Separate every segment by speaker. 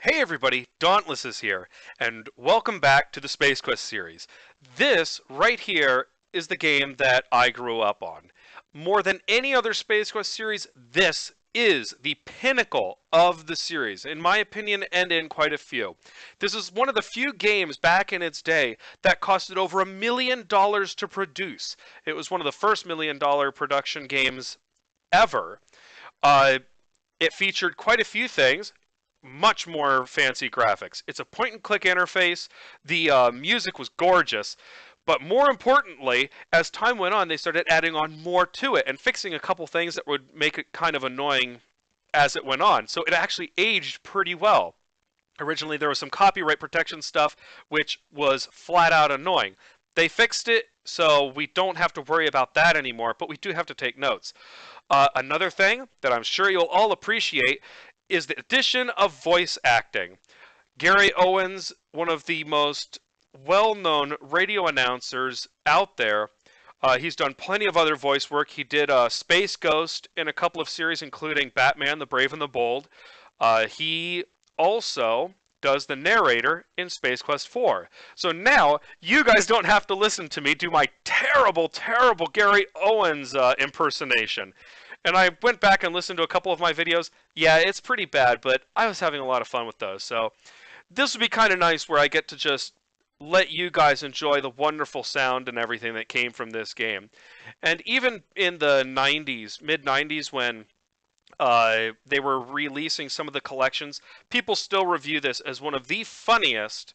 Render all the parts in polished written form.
Speaker 1: Hey everybody, Dauntless is here, and welcome back to the Space Quest series. This, right here, is the game that I grew up on. More than any other Space Quest series, this is the pinnacle of the series, in my opinion, and in quite a few. This is one of the few games back in its day that costed over $1 million to produce. It was one of the first $1 million production games ever. It featured quite a few things. Much more fancy graphics. It's a point-and-click interface. The music was gorgeous. But more importantly, as time went on, they started adding on more to it and fixing a couple things that would make it kind of annoying as it went on. So it actually aged pretty well. Originally, there was some copyright protection stuff, which was flat out annoying. They fixed it, so we don't have to worry about that anymore, but we do have to take notes. Another thing that I'm sure you'll all appreciate is the addition of voice acting. Gary Owens, one of the most well-known radio announcers out there, he's done plenty of other voice work. He did Space Ghost in a couple of series, including Batman, the Brave and the Bold. He also does the narrator in Space Quest 4. So now, you guys don't have to listen to me do my terrible, terrible Gary Owens impersonation. And I went back and listened to a couple of my videos. Yeah, it's pretty bad, but I was having a lot of fun with those. So this would be kind of nice where I get to just let you guys enjoy the wonderful sound and everything that came from this game. And even in the 90s, mid-90s, when they were releasing some of the collections, people still review this as one of the funniest,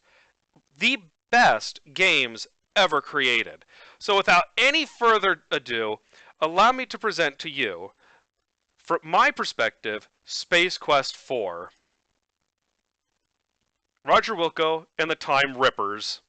Speaker 1: the best games ever created. So without any further ado, allow me to present to you, from my perspective, Space Quest 4. Roger Wilco and the Time Rippers.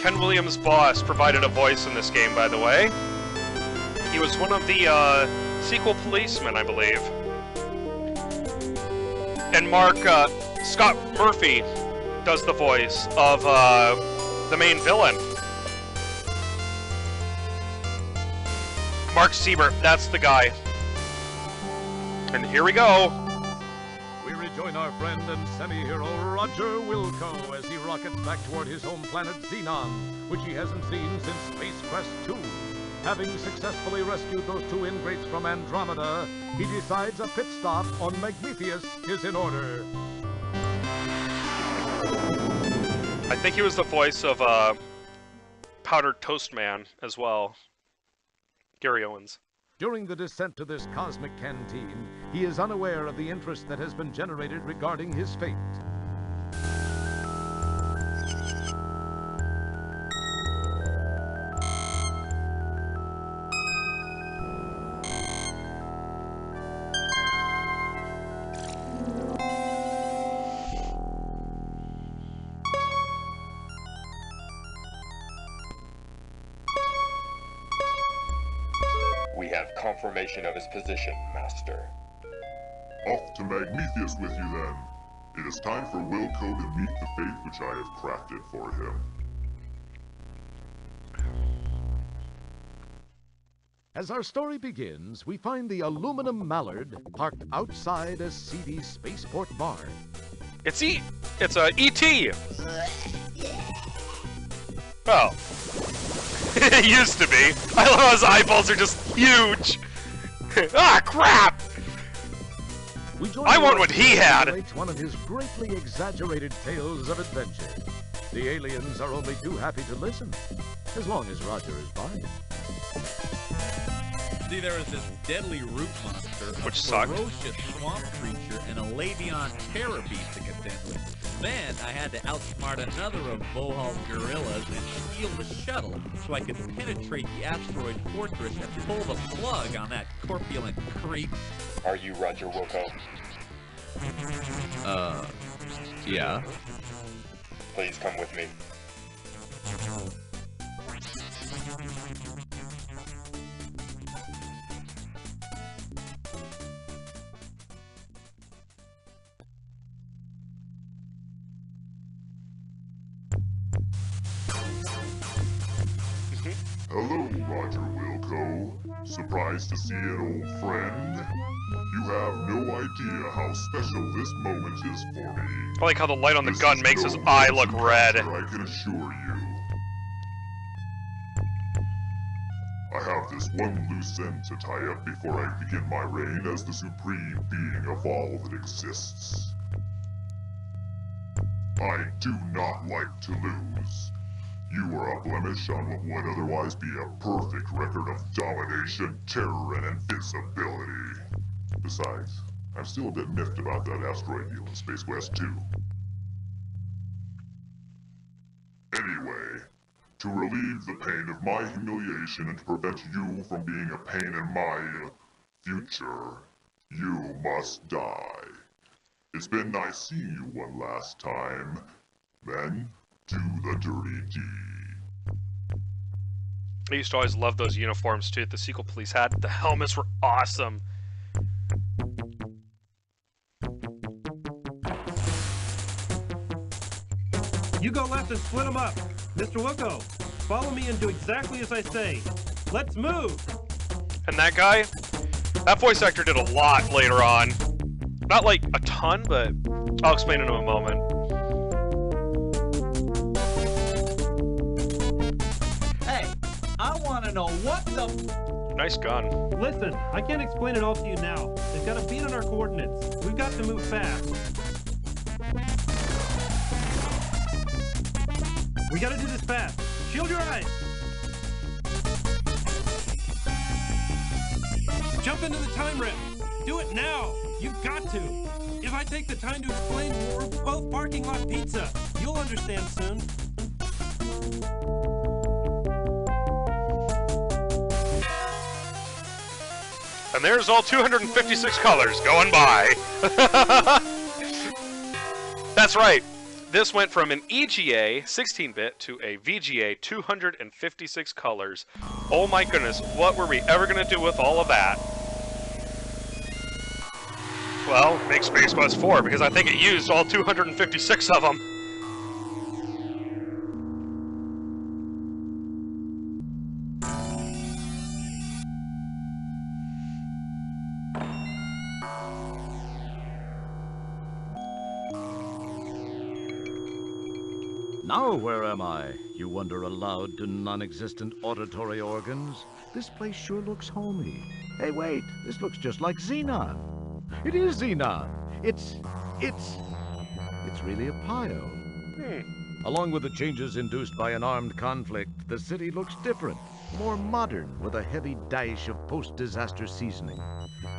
Speaker 1: Ken Williams' boss provided a voice in this game, by the way. He was one of the sequel policemen, I believe. And Scott Murphy does the voice of the main villain. Mark Siebert, that's the guy. And here we go.
Speaker 2: Join our friend and semi-hero Roger Wilco as he rockets back toward his home planet Xenon, which he hasn't seen since Space Quest 2. Having successfully rescued those two ingrates from Andromeda, he decides a pit stop on Magmetheus is in order.
Speaker 1: I think he was the voice of Powdered Toast Man as well. Gary Owens.
Speaker 2: During the descent to this cosmic canteen, he is unaware of the interest that has been generated regarding his fate.
Speaker 3: We have confirmation of his position, Master.
Speaker 4: Off to Magmetheus with you, then. It is time for Wilco to meet the fate which I have crafted for him.
Speaker 2: As our story begins, we find the aluminum mallard parked outside a seedy spaceport bar.
Speaker 1: It's a E.T. Well, it used to be. I love how his eyeballs are just huge. Ah, crap! I want what he had!
Speaker 2: One of his greatly exaggerated tales of adventure. The aliens are only too happy to listen, as long as Roger is by.
Speaker 5: See, there was this deadly root monster,
Speaker 1: Which
Speaker 5: a
Speaker 1: sucked.
Speaker 5: ferocious swamp creature, and a Labion terror beast to contend with. Then I had to outsmart another of Vohal's gorillas and steal the shuttle so I could penetrate the asteroid fortress and pull the plug on that corpulent creep.
Speaker 3: Are you Roger Wilco?
Speaker 5: Yeah.
Speaker 3: Please come with me.
Speaker 4: Hello, Roger Wilco. Surprised to see an old friend? You have no idea how special this moment is for me.
Speaker 1: I like how the light on the
Speaker 4: This
Speaker 1: gun
Speaker 4: is
Speaker 1: makes
Speaker 4: no
Speaker 1: his eye
Speaker 4: close
Speaker 1: look red.
Speaker 4: encounter, I can assure you. I have this one loose end to tie up before I begin my reign as the supreme being of all that exists. I do not like to lose. You are a blemish on what would otherwise be a perfect record of domination, terror, and invincibility. Besides, I'm still a bit miffed about that asteroid deal in Space Quest 2. Anyway, to relieve the pain of my humiliation and to prevent you from being a pain in my future, you must die. It's been nice seeing you one last time. Then, do the dirty deed.
Speaker 1: I used to always love those uniforms too that the sequel police had. The helmets were awesome.
Speaker 6: You go left and split them up. Mr. Wilco, follow me and do exactly as I say. Let's move!
Speaker 1: And that guy, that voice actor did a lot later on. Not like a ton, but I'll explain in a moment.
Speaker 5: Hey, I want to know what the...
Speaker 1: Nice gun.
Speaker 6: Listen, I can't explain it all to you now. They've got a beat on our coordinates. We've got to move fast. We gotta do this fast. Shield your eyes! Jump into the time rift! Do it now! You've got to! If I take the time to explain, we're both parking lot pizza. You'll understand soon.
Speaker 1: And there's all 256 colors going by. That's right. This went from an EGA 16-bit to a VGA 256 colors. Oh my goodness, what were we ever going to do with all of that? Well, make Space Quest 4, because I think it used all 256 of them.
Speaker 2: Now where am I? You wonder aloud to non-existent auditory organs. This place sure looks homey. Hey, wait, this looks just like Xenon. It is Xenon. It's really a Pio. Along with the changes induced by an armed conflict, the city looks different, more modern, with a heavy dash of post-disaster seasoning.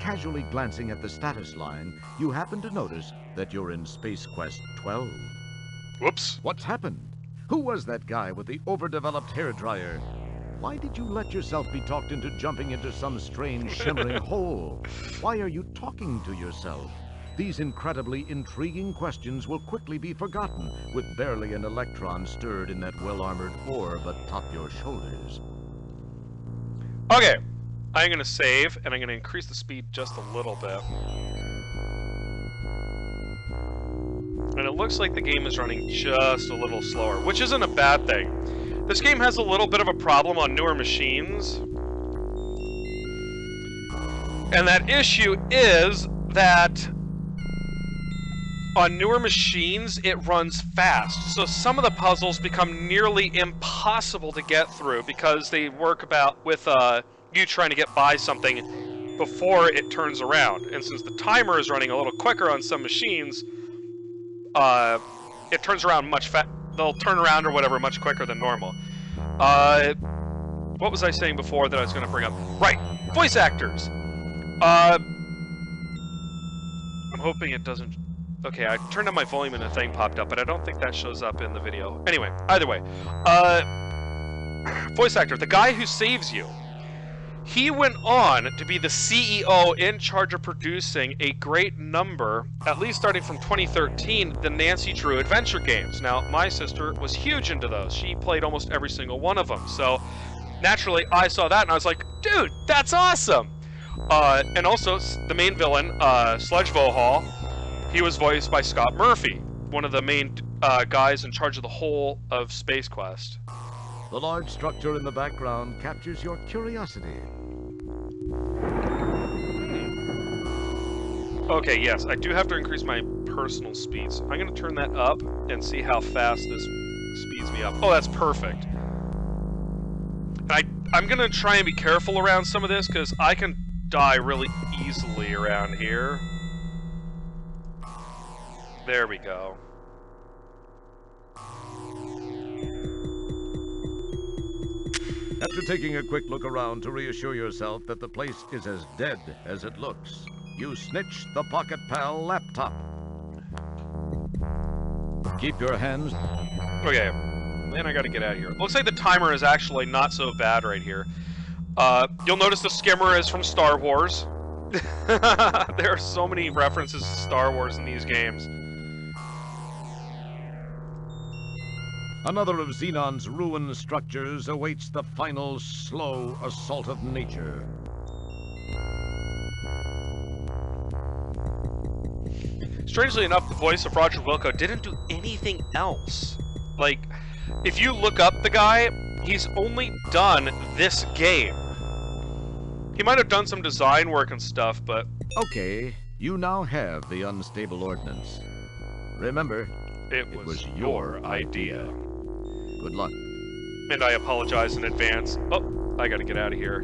Speaker 2: Casually glancing at the status line, you happen to notice that you're in Space Quest 12.
Speaker 1: Whoops.
Speaker 2: What's happened? Who was that guy with the overdeveloped hairdryer? Why did you let yourself be talked into jumping into some strange shimmering hole? Why are you talking to yourself? These incredibly intriguing questions will quickly be forgotten with barely an electron stirred in that well-armored orb atop your shoulders.
Speaker 1: Okay, I'm going to save, and I'm going to increase the speed just a little bit. And it looks like the game is running just a little slower, which isn't a bad thing. This game has a little bit of a problem on newer machines. And that issue is that on newer machines, it runs fast. So some of the puzzles become nearly impossible to get through because they work about with you trying to get by something before it turns around. And since the timer is running a little quicker on some machines, it turns around much they'll turn around or whatever much quicker than normal. What was I saying before that I was going to bring up? Right. Voice actors. I'm hoping it doesn't... Okay, I turned on my volume and a thing popped up, but I don't think that shows up in the video. Anyway, either way. Voice actor, the guy who saves you. He went on to be the CEO in charge of producing a great number, at least starting from 2013, the Nancy Drew adventure games. Now, my sister was huge into those. She played almost every single one of them. So, naturally, I saw that and I was like, dude, that's awesome! And also, the main villain, Sludge Vohal, he was voiced by Scott Murphy, one of the main guys in charge of the whole of Space Quest.
Speaker 2: The large structure in the background captures your curiosity.
Speaker 1: Okay, yes, I do have to increase my personal speed, so I'm going to turn that up and see how fast this speeds me up. Oh, that's perfect. I'm going to try and be careful around some of this, because I can die really easily around here. There we go.
Speaker 2: After taking a quick look around to reassure yourself that the place is as dead as it looks, you snitch the Pocket Pal laptop. Keep your hands...
Speaker 1: Okay, then I gotta get out of here. Looks like the timer is actually not so bad right here. You'll notice the skimmer is from Star Wars. There are so many references to Star Wars in these games.
Speaker 2: Another of Xenon's ruined structures awaits the final slow assault of nature.
Speaker 1: Strangely enough, the voice of Roger Wilco didn't do anything else. Like, if you look up the guy, he's only done this game. He might have done some design work and stuff, but...
Speaker 2: Okay, you now have the unstable ordnance. Remember,
Speaker 1: it was your idea.
Speaker 2: Good luck.
Speaker 1: And I apologize in advance. Oh, I gotta get out of here.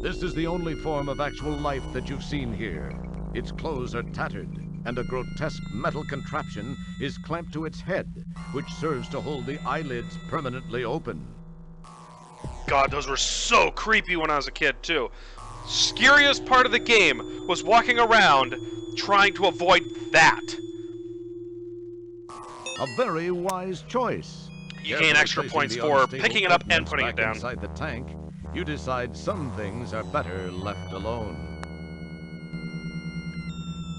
Speaker 2: This is the only form of actual life that you've seen here. Its clothes are tattered, and a grotesque metal contraption is clamped to its head, which serves to hold the eyelids permanently open.
Speaker 1: God, those were so creepy when I was a kid, too. Scariest part of the game was walking around trying to avoid that.
Speaker 2: A very wise choice.
Speaker 1: You gain extra points for picking it up and putting it down.
Speaker 2: Inside the tank, you decide some things are better left alone.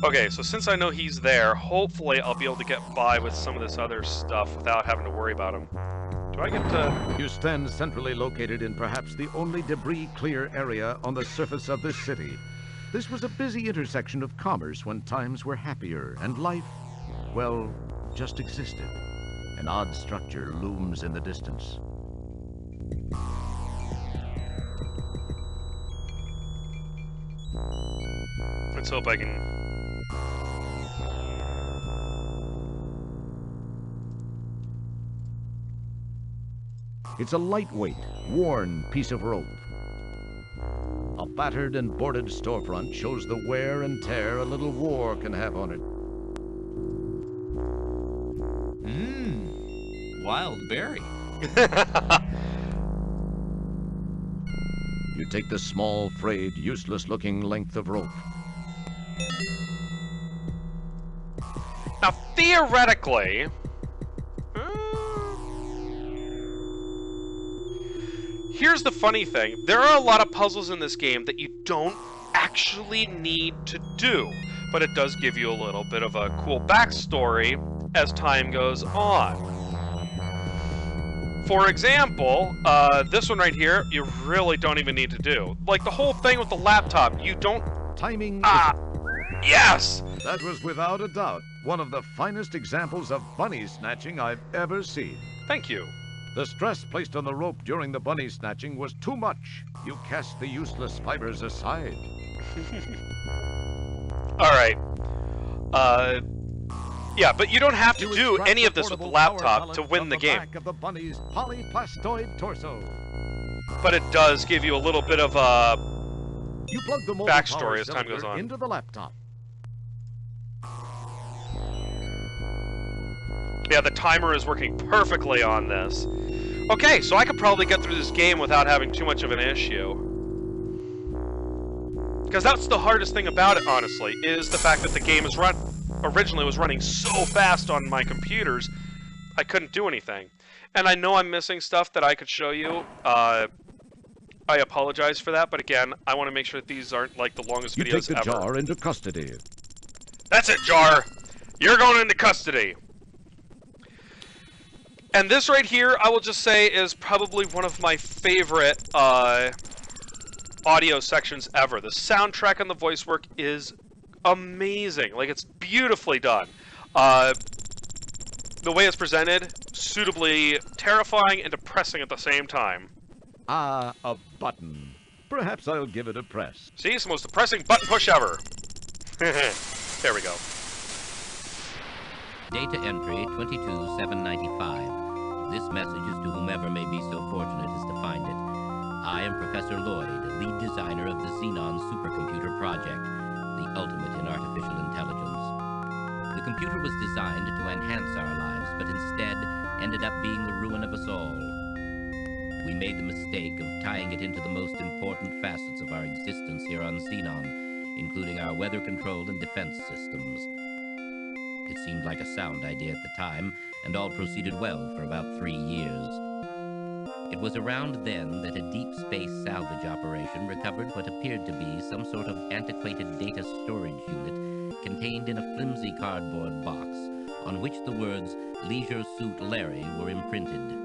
Speaker 1: Okay, so since I know he's there, hopefully I'll be able to get by with some of this other stuff without having to worry about him. Do I get to...
Speaker 2: You stand centrally located in perhaps the only debris-clear area on the surface of this city. This was a busy intersection of commerce when times were happier, and life, well, just existed. An odd structure looms in the distance.
Speaker 1: Let's hope I can...
Speaker 2: It's a lightweight, worn piece of rope. A battered and boarded storefront shows the wear and tear a little war can have on it.
Speaker 5: Wild berry.
Speaker 2: You take the small, frayed, useless-looking length of rope.
Speaker 1: Now, theoretically... Here's the funny thing. There are a lot of puzzles in this game that you don't actually need to do, but it does give you a little bit of a cool backstory as time goes on. For example, this one right here, you really don't even need to do. Like the whole thing with the laptop, you don't...
Speaker 2: Timing...
Speaker 1: Yes!
Speaker 2: That was without a doubt one of the finest examples of bunny snatching I've ever seen.
Speaker 1: Thank you.
Speaker 2: The stress placed on the rope during the bunny snatching was too much. You cast the useless fibers aside.
Speaker 1: Alright. Yeah, but you don't have to do any of this with the laptop to win the game.
Speaker 2: Back of the bunny's polyplastoid torso.
Speaker 1: But it does give you a little bit of a
Speaker 2: You plug the
Speaker 1: backstory as time goes on.
Speaker 2: Into the laptop.
Speaker 1: Yeah, the timer is working perfectly on this. Okay, so I could probably get through this game without having too much of an issue. Because that's the hardest thing about it, honestly, is the fact that the game is originally was running so fast on my computers, I couldn't do anything. And I know I'm missing stuff that I could show you. I apologize for that, but again, I want to make sure that these aren't like the longest
Speaker 2: You
Speaker 1: videos
Speaker 2: take the
Speaker 1: ever.
Speaker 2: jar into custody.
Speaker 1: That's it, Jar! You're going into custody! And this right here, I will just say, is probably one of my favorite audio sections ever. The soundtrack and the voice work is amazing. Like, it's beautifully done. The way it's presented, suitably terrifying and depressing at the same time.
Speaker 2: Ah, a button. Perhaps I'll give it a press.
Speaker 1: See, it's the most depressing button push ever. There we go.
Speaker 7: Data entry 22795. This message is to whomever may be so fortunate as to find it. I am Professor Lloyd, lead designer of the Xenon Supercomputer Project, the ultimate in artificial intelligence. The computer was designed to enhance our lives, but instead ended up being the ruin of us all. We made the mistake of tying it into the most important facets of our existence here on Xenon, including our weather control and defense systems. It seemed like a sound idea at the time, and all proceeded well for about 3 years. It was around then that a deep space salvage operation recovered what appeared to be some sort of antiquated data storage unit contained in a flimsy cardboard box on which the words Leisure Suit Larry were imprinted.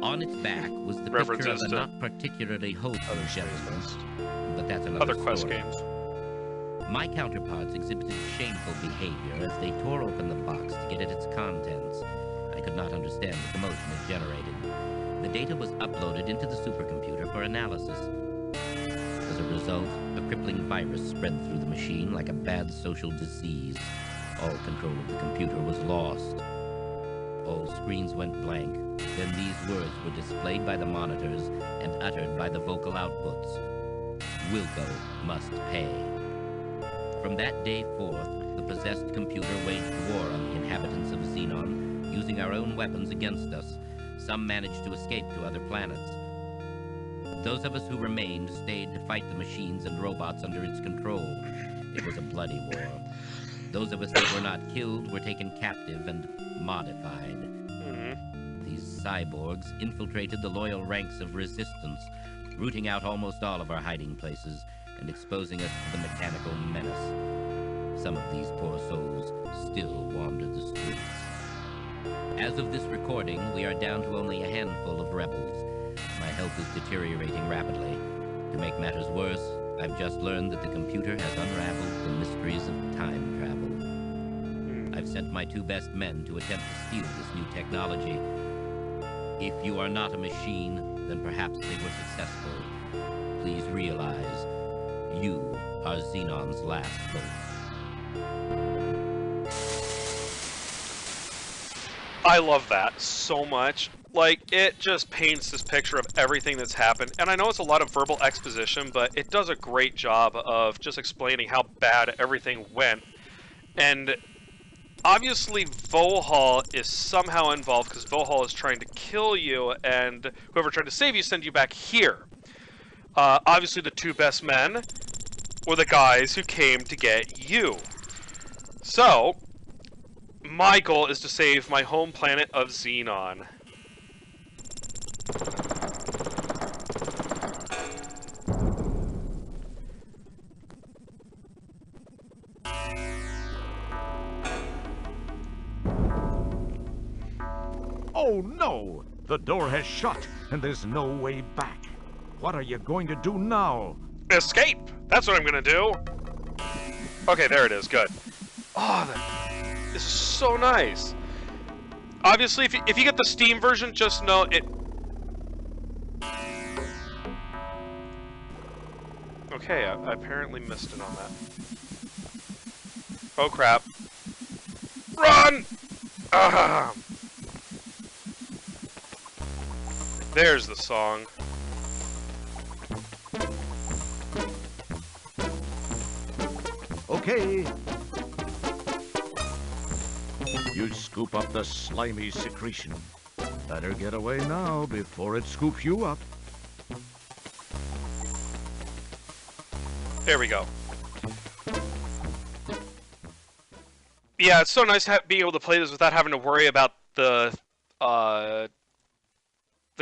Speaker 7: On its back was the picture of
Speaker 1: References
Speaker 7: a
Speaker 1: to
Speaker 7: not particularly wholesome
Speaker 1: other Space
Speaker 7: gentleman,
Speaker 1: Quest.
Speaker 7: but that's another
Speaker 1: Other Quest
Speaker 7: story.
Speaker 1: games.
Speaker 7: My counterparts exhibited shameful behavior as they tore open the box to get at its contents. I could not understand the commotion it generated. The data was uploaded into the supercomputer for analysis. As a result, a crippling virus spread through the machine like a bad social disease. All control of the computer was lost. All screens went blank. Then these words were displayed by the monitors and uttered by the vocal outputs. Wilco must pay. From that day forth, the possessed computer waged war on the inhabitants of Xenon, using our own weapons against us. Some managed to escape to other planets. Those of us who remained stayed to fight the machines and robots under its control. It was a bloody war. Those of us that were not killed were taken captive and modified. These cyborgs infiltrated the loyal ranks of resistance, rooting out almost all of our hiding places and exposing us to the mechanical menace. Some of these poor souls still wander the streets. As of this recording, we are down to only a handful of rebels. My health is deteriorating rapidly. To make matters worse, I've just learned that the computer has unraveled the mysteries of time travel. I've sent my 2 best men to attempt to steal this new technology. If you are not a machine, then perhaps they were successful. Please realize, you are Xenon's last hope.
Speaker 1: I love that so much. Like, it just paints this picture of everything that's happened. And I know it's a lot of verbal exposition, but it does a great job of just explaining how bad everything went. And obviously, Vohal is somehow involved because Vohal is trying to kill you, and whoever tried to save you send you back here. Obviously, the 2 best men were the guys who came to get you. So, my goal is to save my home planet of Xenon.
Speaker 2: Oh no! The door has shut, and there's no way back. What are you going to do now?
Speaker 1: Escape! That's what I'm gonna do! Okay, there it is, good. Oh, this is so nice. Obviously, if you get the Steam version, just know it... Okay, I apparently missed it on that. Oh crap. Run! Ah! There's the song.
Speaker 2: Okay. You scoop up the slimy secretion. Better get away now before it scoops you up.
Speaker 1: There we go. Yeah, it's so nice to be able to play this without having to worry about the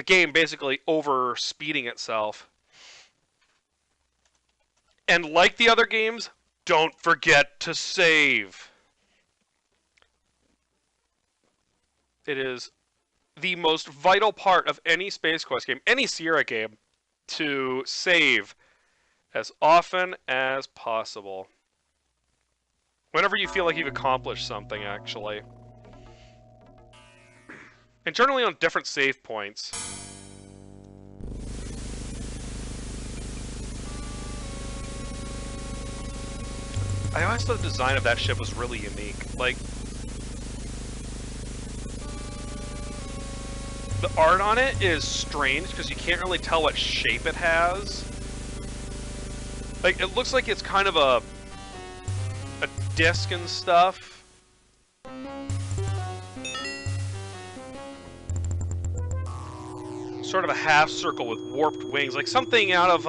Speaker 1: game basically over speeding itself. And like the other games, don't forget to save. It is the most vital part of any Space Quest game, any Sierra game, to save as often as possible. Whenever you feel like you've accomplished something, actually. And generally on different save points. I always thought the design of that ship was really unique. Like, the art on it is strange because you can't really tell what shape it has. Like, it looks like it's kind of a disc and stuff. Sort of a half circle with warped wings, like something out of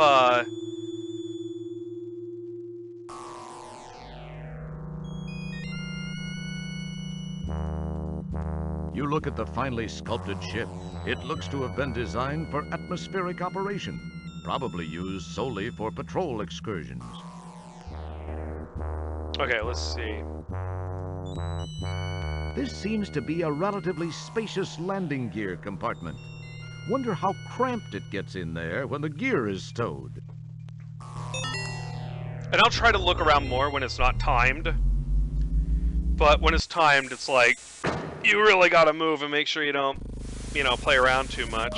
Speaker 2: You look at the finely sculpted ship. It looks to have been designed for atmospheric operation, probably used solely for patrol excursions.
Speaker 1: Okay, let's see.
Speaker 2: This seems to be a relatively spacious landing gear compartment. Wonder how cramped it gets in there when the gear is stowed.
Speaker 1: And I'll try to look around more when it's not timed. But when it's timed, it's like, you really gotta move and make sure you don't, you know, play around too much.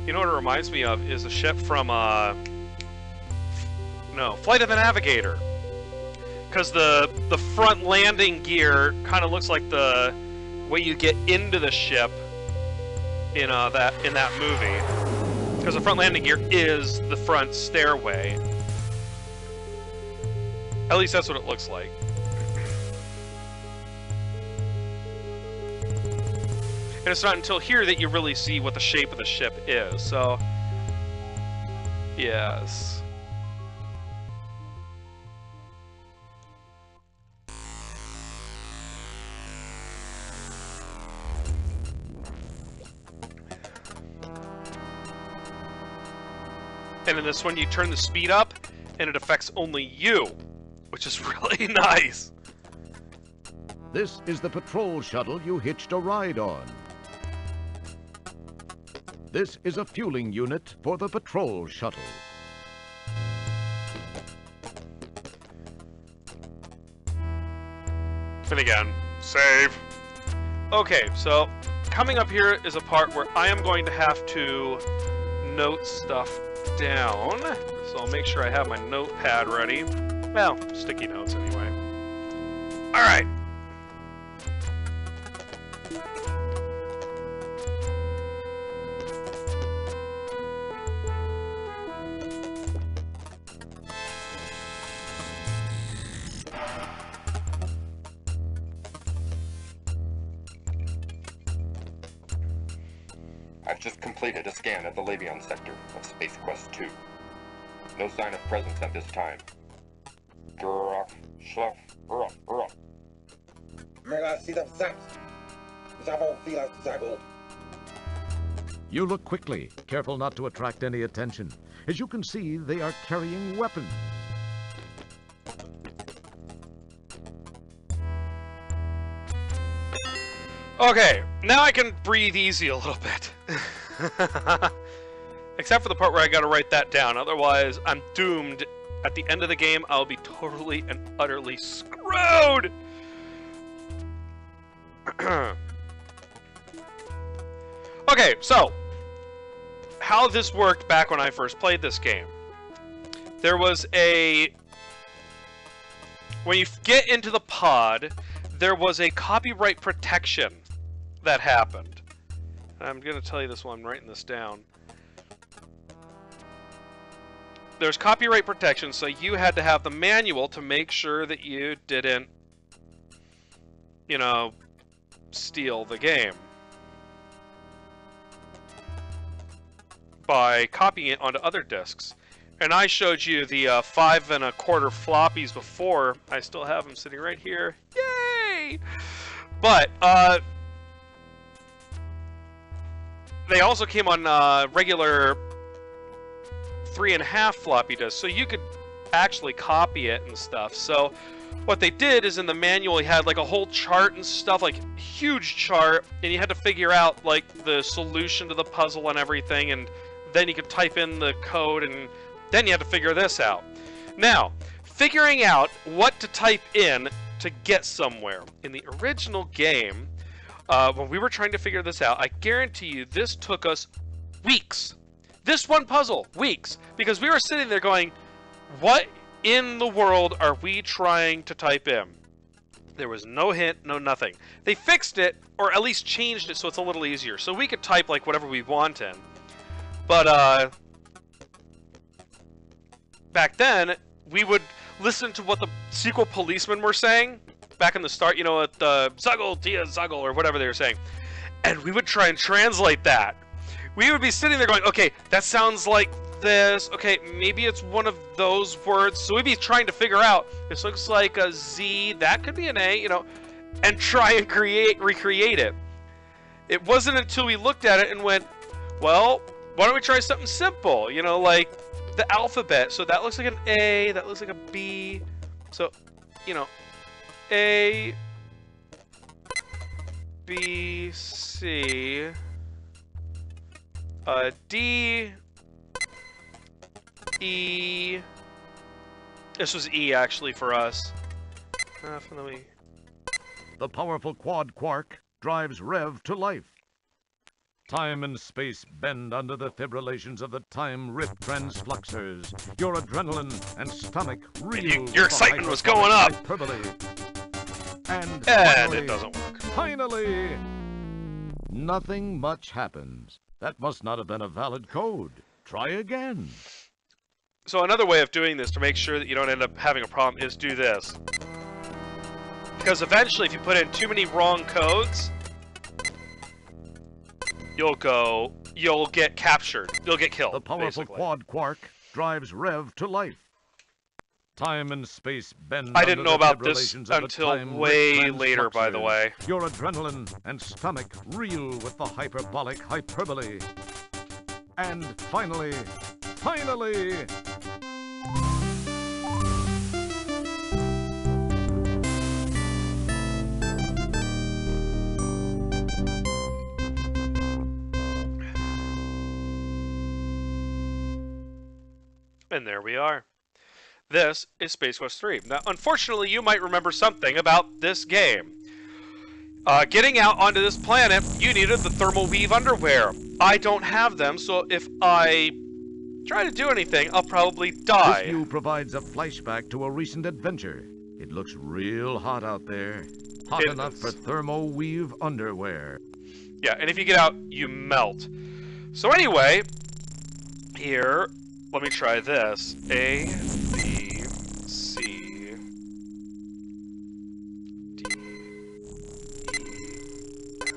Speaker 1: You know what it reminds me of is a ship from, Flight of the Navigator. Because the front landing gear kind of looks like the way you get into the ship in that movie. Because the front landing gear is the front stairway. At least that's what it looks like. And it's not until here that you really see what the shape of the ship is, so... Yes. And in this one, you turn the speed up, and it affects only you, which is really nice.
Speaker 2: This is the patrol shuttle you hitched a ride on. This is a fueling unit for the patrol shuttle.
Speaker 1: And again, save. Okay, so coming up here is a part where I am going to have to note stuff down. So I'll make sure I have my notepad ready. Well, sticky notes anyway. Alright.
Speaker 3: I've just completed a scan of the Labion sector of Space Quest 2. No sign of presence at this time.
Speaker 2: You look quickly, careful not to attract any attention. As you can see, they are carrying weapons.
Speaker 1: Okay, now I can breathe easy a little bit. Except for the part where I gotta write that down, otherwise I'm doomed. At the end of the game, I'll be totally and utterly screwed! Okay, so, how this worked back when I first played this game. There was a... When you get into the pod, there was a copyright protection that happened. I'm going to tell you this while I'm writing this down. There's copyright protection, so you had to have the manual to make sure that you didn't you know, steal the game by copying it onto other disks. And I showed you the 5 1/4 floppies before. I still have them sitting right here. Yay! But they also came on regular 3.5 floppy disks, so you could actually copy it and stuff. So what they did is in the manual, you had like a whole chart and stuff, like huge chart, and you had to figure out like the solution to the puzzle and everything, and then you could type in the code, and then you had to figure this out. Now, figuring out what to type in to get somewhere. In the original game, when we were trying to figure this out, I guarantee you this took us weeks. This one puzzle, weeks. Because we were sitting there going, what in the world are we trying to type in? There was no hint, no nothing. They fixed it, or at least changed it so it's a little easier. So we could type like whatever we want in. But back then, we would listen to what the sequel policemen were saying back in the start, you know, at the Zuggle, Tia Zuggle, or whatever they were saying. And we would try and translate that. We would be sitting there going, okay, that sounds like this. Okay, maybe it's one of those words. So we'd be trying to figure out, this looks like a Z, that could be an A, you know, and try and recreate it. It wasn't until we looked at it and went, well, why don't we try something simple? You know, like the alphabet. So that looks like an A, that looks like a B. So, you know, A, B, C, D, E. This was E actually for us. Definitely.
Speaker 2: The powerful quad quark drives Rev to life. Time and space bend under the fibrillations of the time rip transfluxers. Your adrenaline and stomach reel.
Speaker 1: Your excitement was going up.
Speaker 2: Hyperbole. And
Speaker 1: it doesn't work.
Speaker 2: Finally, nothing much happens. That must not have been a valid code. Try again.
Speaker 1: So another way of doing this to make sure that you don't end up having a problem is do this. Because eventually, if you put in too many wrong codes, you'll get captured. You'll get killed.
Speaker 2: The powerful
Speaker 1: basically.
Speaker 2: quad quark drives Rev to life. Time and space bend.
Speaker 1: I didn't know about this until way later, by the way.
Speaker 2: Your adrenaline and stomach reel with the hyperbolic hyperbole. And finally,
Speaker 1: and there we are. This is Space Quest 3. Now, unfortunately, you might remember something about this game. Getting out onto this planet, you needed the thermal weave underwear. I don't have them, so if I try to do anything, I'll probably die.
Speaker 2: This view provides a flashback to a recent adventure. It looks real hot out there. Hot enough for thermal weave underwear.
Speaker 1: Yeah, and if you get out, you melt. So anyway, here, let me try this. A, B, C, D, E, F,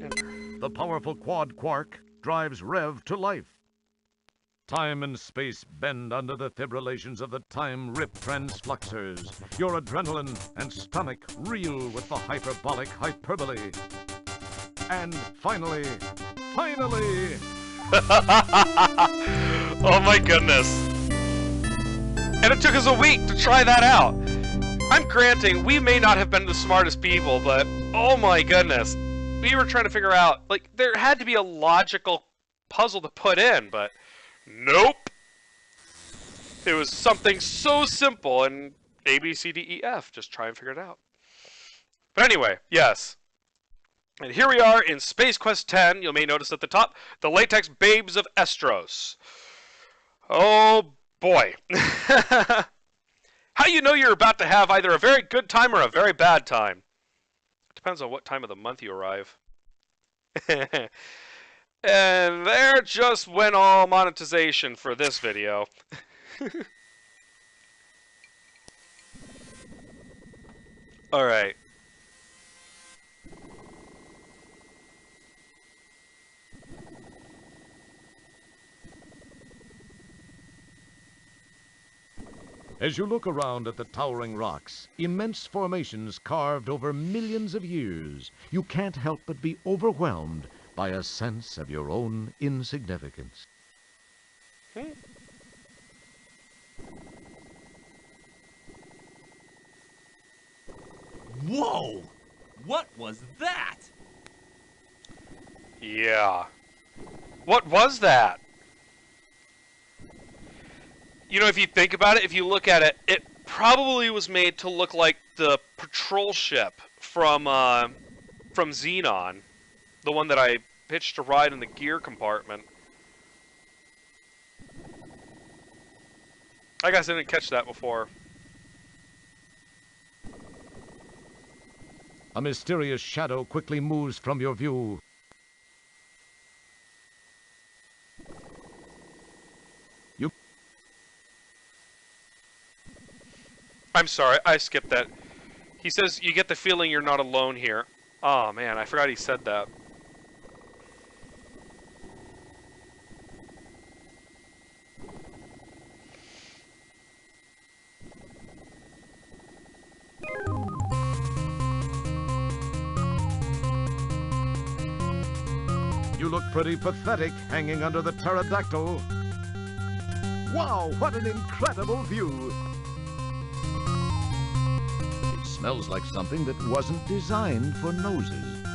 Speaker 1: enter.
Speaker 2: The powerful quad quark drives Rev to life. Time and space bend under the fibrillations of the time rip transfluxers. Your adrenaline and stomach reel with the hyperbolic hyperbole. And finally,
Speaker 1: oh my goodness. And it took us a week to try that out. I'm granting we may not have been the smartest people, but oh my goodness. We were trying to figure out, like, there had to be a logical puzzle to put in, but nope. It was something so simple, and A, B, C, D, E, F. Just try and figure it out. But anyway, yes. And here we are in Space Quest 10. You may notice at the top, the Latex Babes of Estros. Oh, boy. How you know you're about to have either a very good time or a very bad time? Depends on what time of the month you arrive. And there just went all monetization for this video. Alright.
Speaker 2: As you look around at the towering rocks, immense formations carved over millions of years, you can't help but be overwhelmed by a sense of your own insignificance.
Speaker 5: Whoa! What was that?
Speaker 1: Yeah. What was that? You know, if you think about it, if you look at it, it probably was made to look like the patrol ship from Xenon, the one that I pitched to ride in the gear compartment. I guess I didn't catch that before.
Speaker 2: A mysterious shadow quickly moves from your view.
Speaker 1: I'm sorry, I skipped that. He says you get the feeling you're not alone here. Oh man, I forgot he said that.
Speaker 2: You look pretty pathetic hanging under the pterodactyl. Wow, what an incredible view! It smells like something that wasn't designed for noses.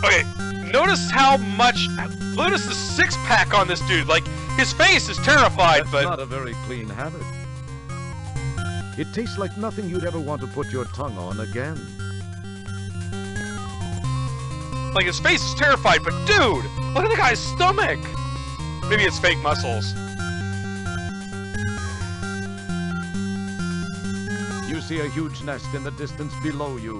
Speaker 1: Okay, notice notice the six-pack on this dude. Like, his face is terrified,
Speaker 2: That's
Speaker 1: but...
Speaker 2: not a very clean habit. It tastes like nothing you'd ever want to put your tongue on again.
Speaker 1: Like, his face is terrified, but dude, look at the guy's stomach! Maybe it's fake muscles.
Speaker 2: You see a huge nest in the distance below you.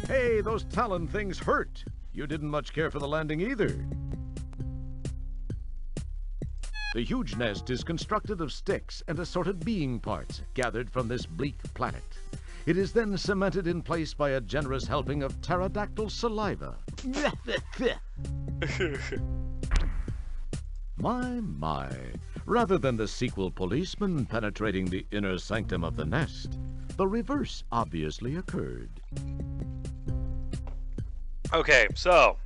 Speaker 2: Hey, those talon things hurt. You didn't much care for the landing either. The huge nest is constructed of sticks and assorted being parts gathered from this bleak planet. It is then cemented in place by a generous helping of pterodactyl saliva. My. Rather than the sequel policeman penetrating the inner sanctum of the nest, the reverse obviously occurred.
Speaker 1: Okay, so...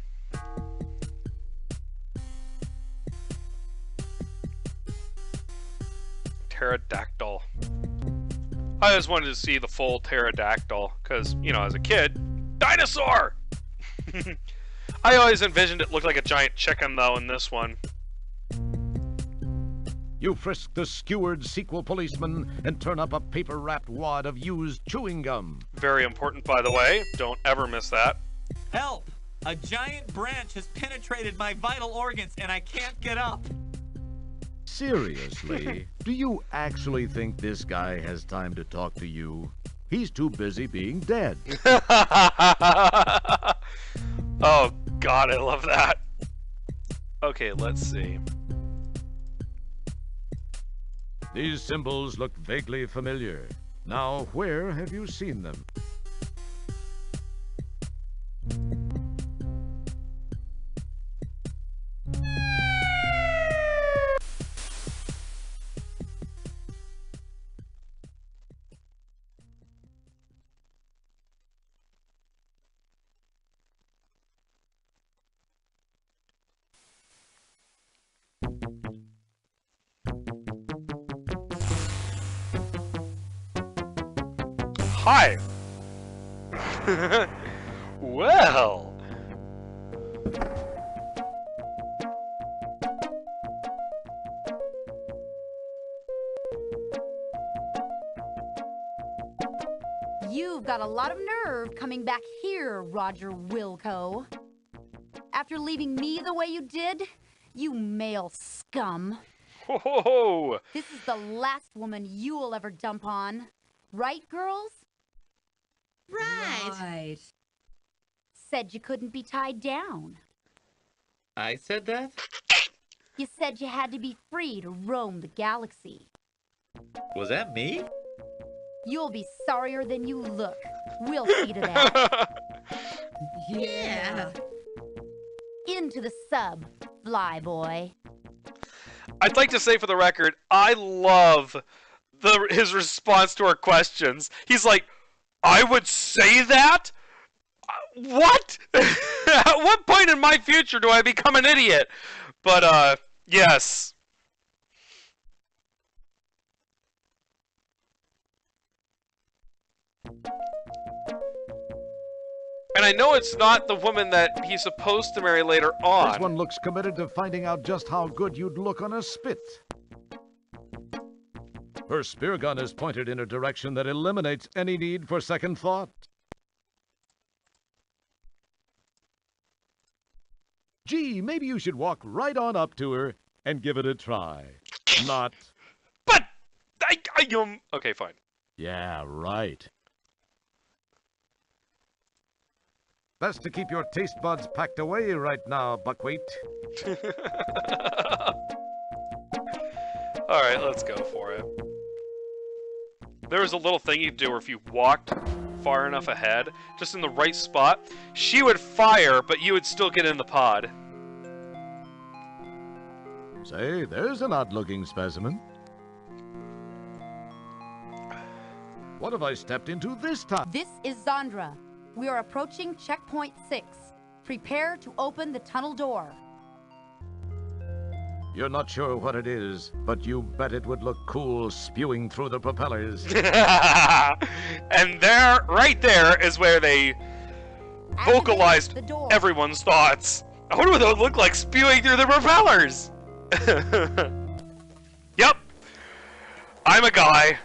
Speaker 1: Pterodactyl. I always wanted to see the full pterodactyl, because, you know, as a kid, dinosaur! I always envisioned it looked like a giant chicken, though, in this one.
Speaker 2: You frisk the skewered sequel policeman and turn up a paper-wrapped wad of used chewing gum.
Speaker 1: Very important, by the way. Don't ever miss that.
Speaker 5: Help! A giant branch has penetrated my vital organs and I can't get up.
Speaker 2: Seriously, do you actually think this guy has time to talk to you? He's too busy being dead.
Speaker 1: Oh, God, I love that. Okay, let's see.
Speaker 2: These symbols look vaguely familiar. Now, where have you seen them?
Speaker 1: Hi! Well...
Speaker 8: You've got a lot of nerve coming back here, Roger Wilco. After leaving me the way you did, you male scum.
Speaker 1: Ho ho ho!
Speaker 8: This is the last woman you'll ever dump on. Right, girls?
Speaker 9: Right.
Speaker 8: Said you couldn't be tied down.
Speaker 5: I said that?
Speaker 8: You said you had to be free to roam the galaxy.
Speaker 5: Was that me?
Speaker 8: You'll be sorrier than you look. We'll see to that.
Speaker 9: Yeah.
Speaker 8: Into the sub. fly, boy.
Speaker 1: I'd like to say for the record, I love his response to our questions. He's like, I would say that? What? At what point in my future do I become an idiot? But, yes. And I know it's not the woman that he's supposed to marry later on.
Speaker 2: This one looks committed to finding out just how good you'd look on a spit. Her spear gun is pointed in a direction that eliminates any need for second thought. Gee, maybe you should walk right on up to her and give it a try. Not...
Speaker 1: But... Okay, fine.
Speaker 2: Yeah, right. Best to keep your taste buds packed away right now, Buckwheat.
Speaker 1: Alright, let's go for it. There was a little thing you'd do where if you walked far enough ahead, just in the right spot, she would fire, but you would still get in the pod.
Speaker 2: Say, there's an odd-looking specimen. What have I stepped into this time?
Speaker 8: This is Zandra. We are approaching checkpoint 6. Prepare to open the tunnel door.
Speaker 2: You're not sure what it is, but you bet it would look cool spewing through the propellers.
Speaker 1: And there, right there, is where they vocalized
Speaker 8: the door.
Speaker 1: Everyone's thoughts. I wonder what that would look like spewing through the propellers. Yep. I'm a guy.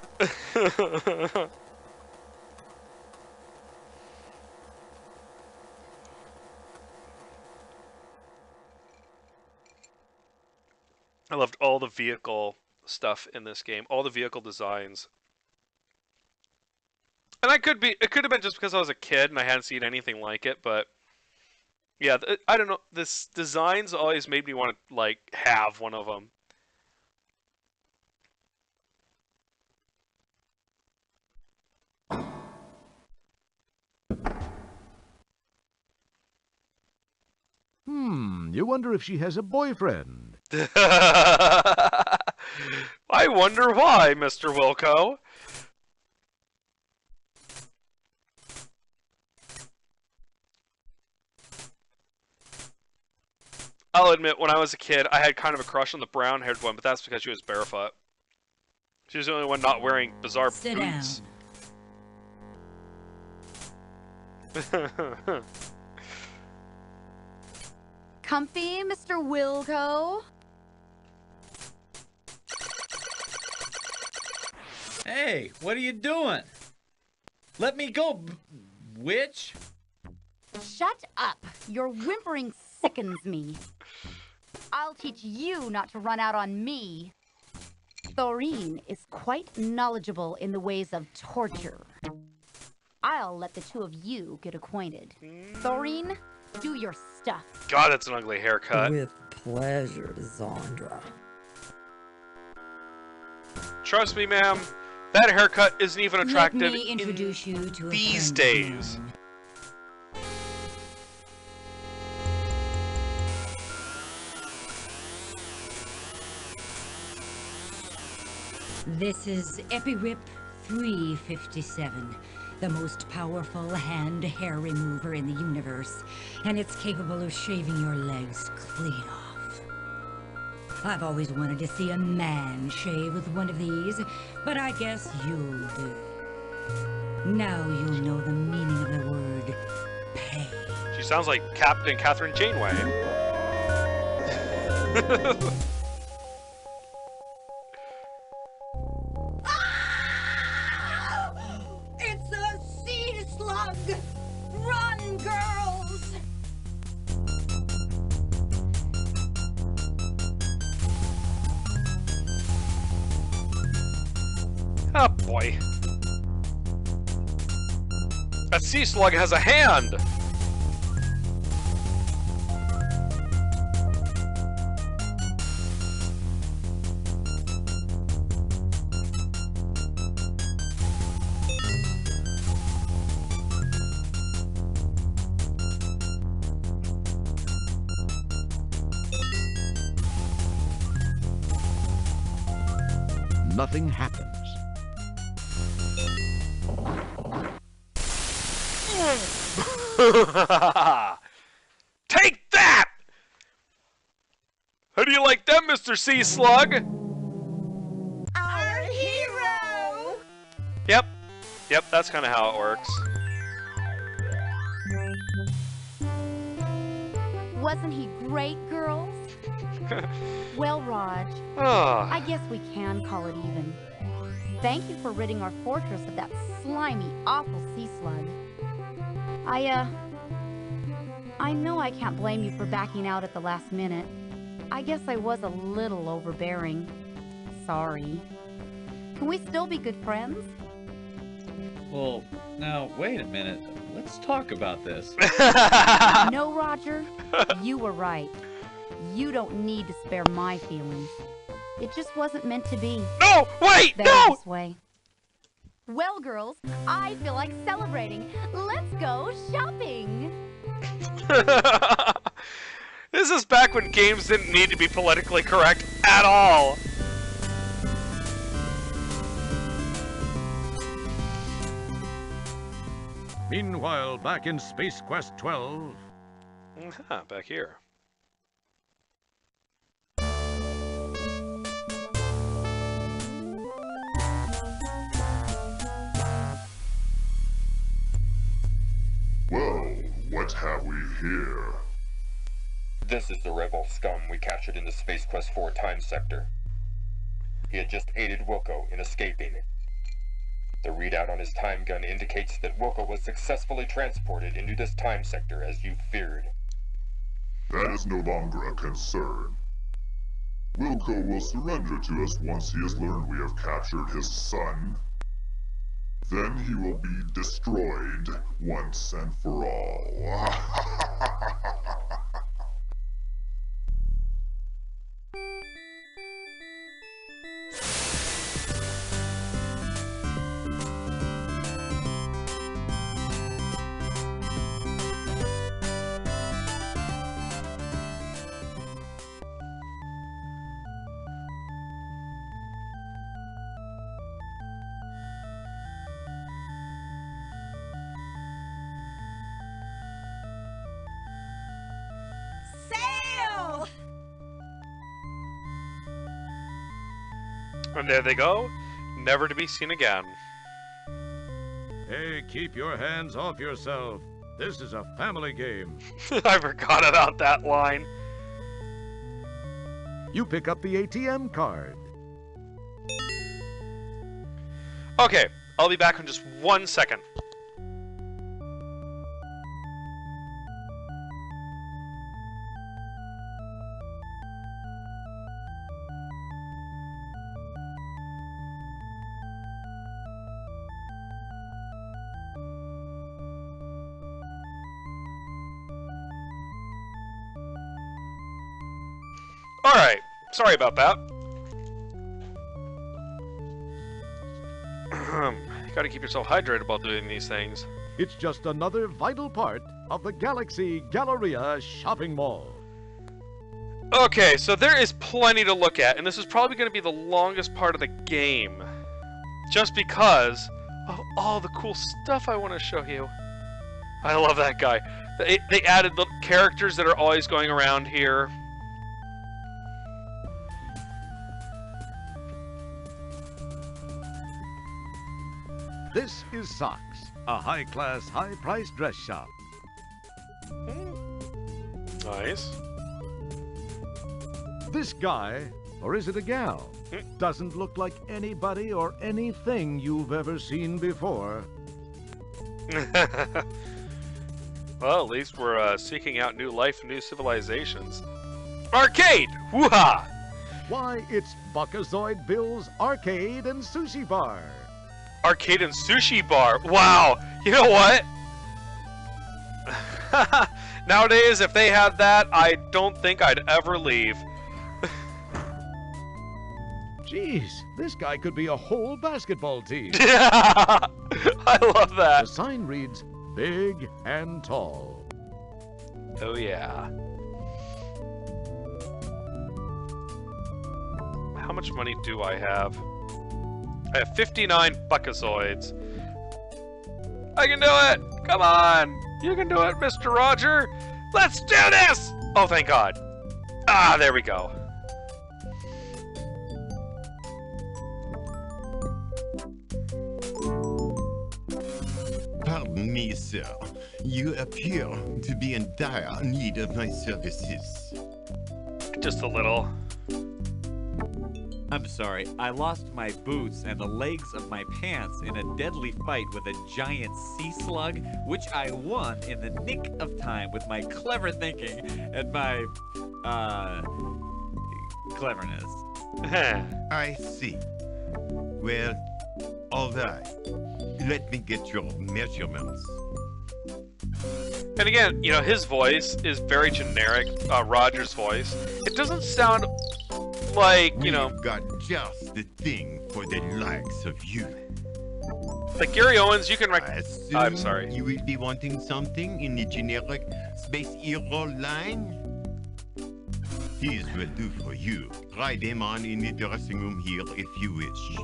Speaker 1: I loved all the vehicle stuff in this game, all the vehicle designs. And it could have been just because I was a kid and I hadn't seen anything like it, but yeah, I don't know, this designs always made me want to like have one of them.
Speaker 2: You wonder if she has a boyfriend.
Speaker 1: I wonder why, Mr. Wilco. I'll admit, when I was a kid, I had kind of a crush on the brown-haired one, but that's because she was barefoot. She was the only one not wearing bizarre boots.
Speaker 8: Comfy, Mr. Wilco?
Speaker 5: Hey, what are you doing? Let me go, witch.
Speaker 8: Shut up. Your whimpering sickens me. I'll teach you not to run out on me. Thorine is quite knowledgeable in the ways of torture. I'll let the two of you get acquainted. Thorine, do your stuff.
Speaker 1: God, that's an ugly haircut.
Speaker 9: With pleasure, Zandra.
Speaker 1: Trust me, ma'am, that haircut isn't even attractive
Speaker 9: Let me introduce you to a
Speaker 1: these
Speaker 9: friend of
Speaker 1: days.
Speaker 9: mine. This is EpiRip 357, the most powerful hand hair remover in the universe, and it's capable of shaving your legs clean off. I've always wanted to see a man shave with one of these, but I guess you'll do. Now you'll know the meaning of the word pay.
Speaker 1: She sounds like Captain Catherine Janeway.
Speaker 9: It's a sea slug! Run, girls!
Speaker 1: Oh boy. A sea slug has a hand!
Speaker 2: nothing happens.
Speaker 1: Take that! How do you like them, Mr. Sea Slug?
Speaker 10: Our hero!
Speaker 1: Yep. Yep, that's kind of how it works.
Speaker 8: Wasn't he great, girls? Well, Raj,
Speaker 1: Ah.
Speaker 8: I guess we can call it even. Thank you for ridding our fortress of that slimy, awful sea slug. I know I can't blame you for backing out at the last minute. I guess I was a little overbearing. Sorry. Can we still be good friends?
Speaker 5: Well, now, wait a minute. Let's talk about this.
Speaker 8: No, Roger. You were right. You don't need to spare my feelings. It just wasn't meant to be.
Speaker 1: No! Wait!
Speaker 8: Better
Speaker 1: No!
Speaker 8: this way. Well, girls, I feel like celebrating. Let's go shopping.
Speaker 1: This is back when games didn't need to be politically correct at all.
Speaker 2: Meanwhile, back in Space Quest 12...
Speaker 1: Back here.
Speaker 4: Well, what have we here?
Speaker 3: This is the rebel scum we captured in the Space Quest 4 time sector. He had just aided Wilco in escaping. The readout on his time gun indicates that Wilco was successfully transported into this time sector as you feared.
Speaker 4: That is no longer a concern. Wilco will surrender to us once he has learned we have captured his son. Then he will be destroyed once and for all.
Speaker 10: Sail!
Speaker 1: And there they go, never to be seen again.
Speaker 2: Hey, keep your hands off yourself. This is a family game.
Speaker 1: I forgot about that line.
Speaker 2: You pick up the ATM card.
Speaker 1: Okay, I'll be back in just 1 second. Alright, sorry about that. You gotta keep yourself hydrated while doing these things.
Speaker 2: It's just another vital part of the Galaxy Galleria shopping mall.
Speaker 1: Okay, so there is plenty to look at, and this is probably going to be the longest part of the game. Just because of all the cool stuff I want to show you. I love that guy. They added the characters that are always going around here.
Speaker 2: This is Socks, a high-class, high-priced dress shop.
Speaker 1: Nice.
Speaker 2: This guy, or is it a gal, doesn't look like anybody or anything you've ever seen before.
Speaker 1: Well, at least we're seeking out new life and new civilizations. Arcade! Woo-ha!
Speaker 2: Why, it's Buckazoid Bill's Arcade and Sushi Bar.
Speaker 1: Arcade and sushi bar. Wow. You know what? Nowadays, if they had that, I don't think I'd ever leave.
Speaker 2: Jeez, this guy could be a whole basketball team.
Speaker 1: I love that.
Speaker 2: The sign reads, Big and Tall.
Speaker 1: Oh, yeah. How much money do I have? I have 59 Buckazoids. I can do it! Come on! You can do it, Mr. Roger! Let's do this! Oh, thank God. Ah, there we go.
Speaker 11: Pardon me, sir. You appear to be in dire need of my services.
Speaker 1: Just a little.
Speaker 5: I'm sorry, I lost my boots and the legs of my pants in a deadly fight with a giant sea slug, which I won in the nick of time with my clever thinking and my, cleverness.
Speaker 11: I see. Well, all right. Let me get your measurements.
Speaker 1: And again, you know, his voice is very generic, Roger's voice. It doesn't sound like, you know...
Speaker 11: We've got just the thing for the likes of you.
Speaker 1: Like Gary Owens, you can
Speaker 11: I'm
Speaker 1: sorry.
Speaker 11: You will be wanting something in the generic Space Hero line? These will do for you. Try them on in the dressing room here if you wish.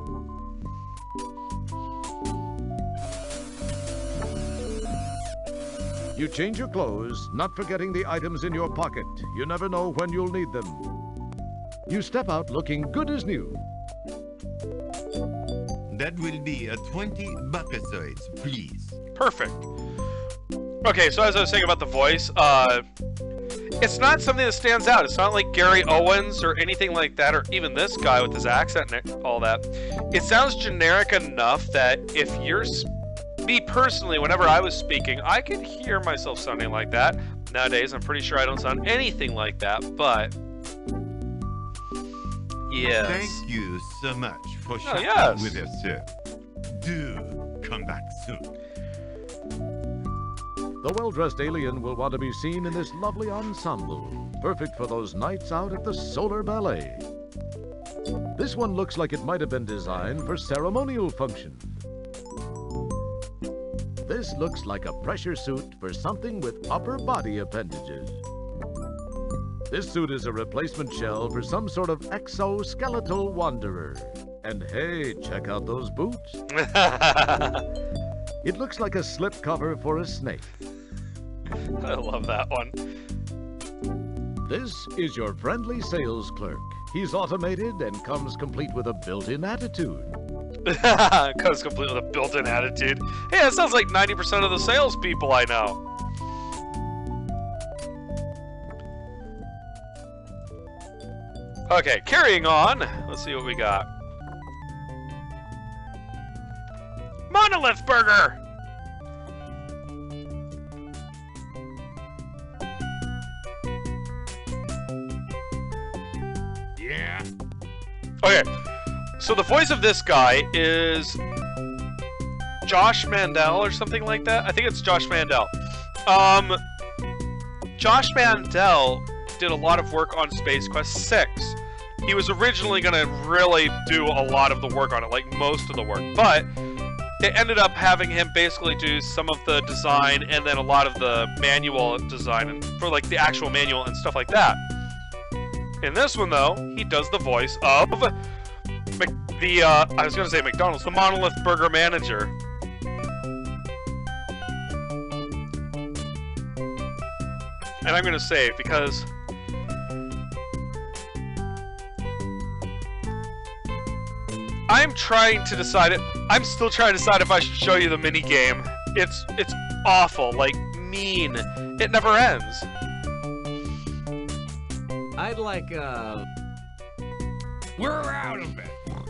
Speaker 2: You change your clothes, not forgetting the items in your pocket. You never know when you'll need them. You step out looking good as new.
Speaker 11: That will be a 20 Buckazoids, please.
Speaker 1: Perfect. Okay, so as I was saying about the voice, it's not something that stands out. It's not like Gary Owens or anything like that, or even this guy with his accent and all that. It sounds generic enough that if you're... Me personally, whenever I was speaking, I could hear myself sounding like that. Nowadays, I'm pretty sure I don't sound anything like that, but... Yes.
Speaker 11: Thank you so much for shopping with us, sir. Do come back soon.
Speaker 2: The well-dressed alien will want to be seen in this lovely ensemble, perfect for those nights out at the Solar Ballet. This one looks like it might have been designed for ceremonial functions. This looks like a pressure suit for something with upper body appendages. This suit is a replacement shell for some sort of exoskeletal wanderer. And hey, check out those boots. It looks like a slip cover for a snake.
Speaker 1: I love that one.
Speaker 2: This is your friendly sales clerk. He's automated and comes complete with a built-in attitude.
Speaker 1: Comes complete with a built-in attitude. Hey, that sounds like 90% of the salespeople I know. Okay, carrying on. Let's see what we got. Monolith Burger!
Speaker 2: Yeah?
Speaker 1: Okay, so the voice of this guy is Josh Mandel or something like that. I think it's Josh Mandel. Josh Mandel did a lot of work on Space Quest 6. He was originally going to really do a lot of the work on it, like most of the work, but they ended up having him basically do some of the design and then a lot of the manual design and for like the actual manual and stuff like that. In this one, though, he does the voice of I was going to say McDonald's, the Monolith Burger manager. And I'm going to save because I'm trying to decide it. I'm still trying to decide if I should show you the mini game. It's awful, like mean. It never ends.
Speaker 5: I'd like,
Speaker 12: We're out of it.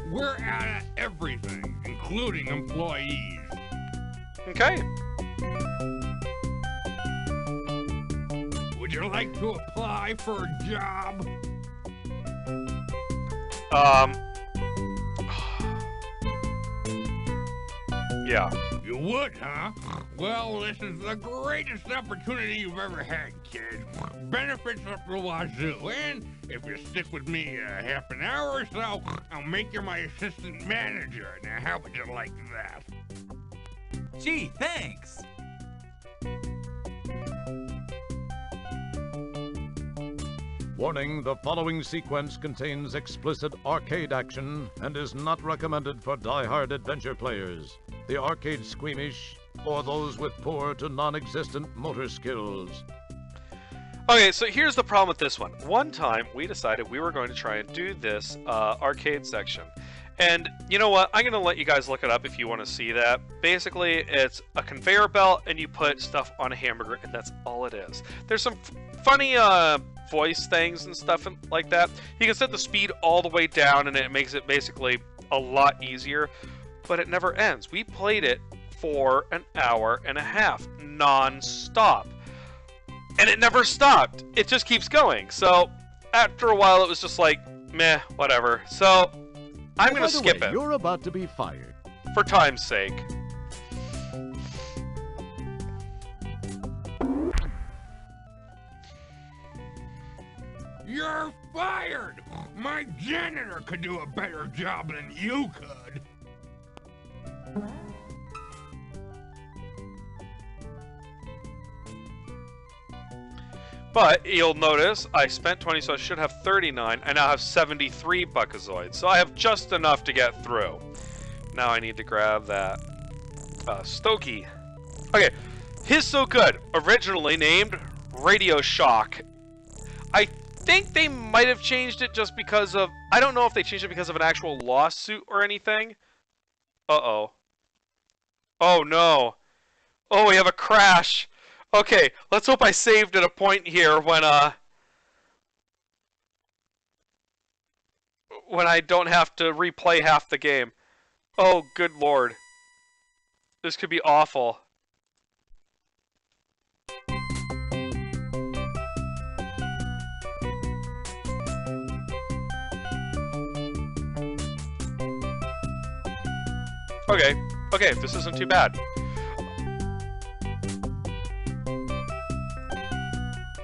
Speaker 12: We're out of everything, including employees.
Speaker 1: Okay.
Speaker 12: Would you like to apply for a job?
Speaker 1: Yeah.
Speaker 12: You would, huh? Well, this is the greatest opportunity you've ever had, kid. Benefits up the wazoo, and if you stick with me half an hour or so, I'll make you my assistant manager. Now, how would you like that?
Speaker 5: gee, thanks.
Speaker 2: Warning, the following sequence contains explicit arcade action and is not recommended for die-hard adventure players, the arcade squeamish, or those with poor to non-existent motor skills.
Speaker 1: Okay, so here's the problem with this one. One time, we decided we were going to try and do this arcade section. And you know what? I'm going to let you guys look it up if you want to see that. Basically, it's a conveyor belt and you put stuff on a hamburger, and that's all it is. There's some funny voice things and stuff like that. You can set the speed all the way down, and it makes it basically a lot easier. But it never ends. We played it for an hour and a half, non-stop. And it never stopped. It just keeps going. So, after a while, it was just like, meh, whatever. So, I'm going to skip it.
Speaker 2: You're about to be fired.
Speaker 1: For time's sake.
Speaker 12: You're fired! My janitor could do a better job than you could.
Speaker 1: But you'll notice I spent 20, so I should have 39. I now have 73 Buckazoids, so I have just enough to get through. Now I need to grab that Stokey. Okay, he's so good. Originally named Radio Shock. I think they might have changed it just because of... I don't know if they changed it because of an actual lawsuit or anything. Uh-oh. Oh, no. Oh, we have a crash. Okay, let's hope I saved at a point here when I don't have to replay half the game. Oh, good lord. This could be awful. Okay, this isn't too bad.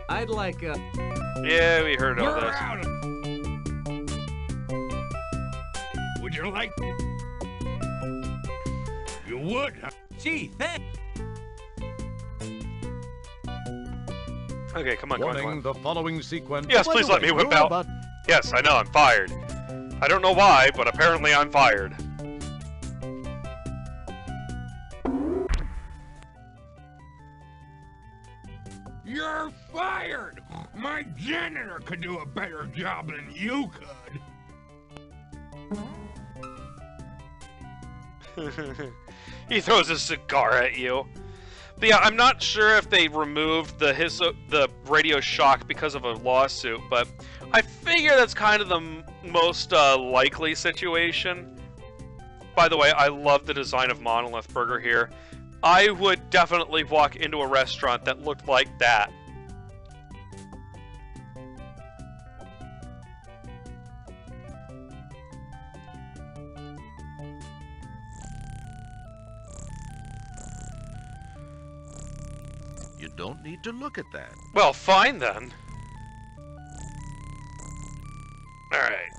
Speaker 5: I'd like a...
Speaker 1: Yeah, we heard all
Speaker 12: We're
Speaker 1: this.
Speaker 12: out. Would you like... You would, huh?
Speaker 5: Gee, thanks.
Speaker 1: Okay, come on,
Speaker 2: Warning, the following sequence...
Speaker 1: Yes, please let me whip out. Yes, I know, I'm fired. I don't know why, but apparently I'm fired.
Speaker 12: You're fired! My janitor could do a better job than you could.
Speaker 1: He throws a cigar at you. But yeah, I'm not sure if they removed the Radio Shock because of a lawsuit, but I figure that's kind of the most likely situation. By the way, I love the design of Monolith Burger here. I would definitely walk into a restaurant that looked like that.
Speaker 13: You don't need to look at that.
Speaker 1: Well, fine then. Alright.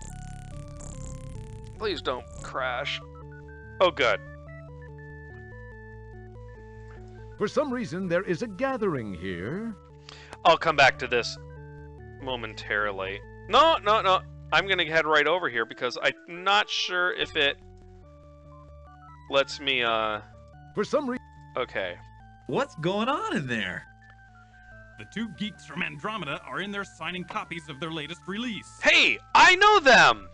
Speaker 1: Please don't crash. Oh, good.
Speaker 2: For some reason, there is a gathering here.
Speaker 1: I'll come back to this momentarily. No. I'm going to head right over here because I'm not sure if it lets me,
Speaker 2: For some reason...
Speaker 1: Okay.
Speaker 5: What's going on in there?
Speaker 6: The two geeks from Andromeda are in there signing copies of their latest release.
Speaker 1: Hey, I know them!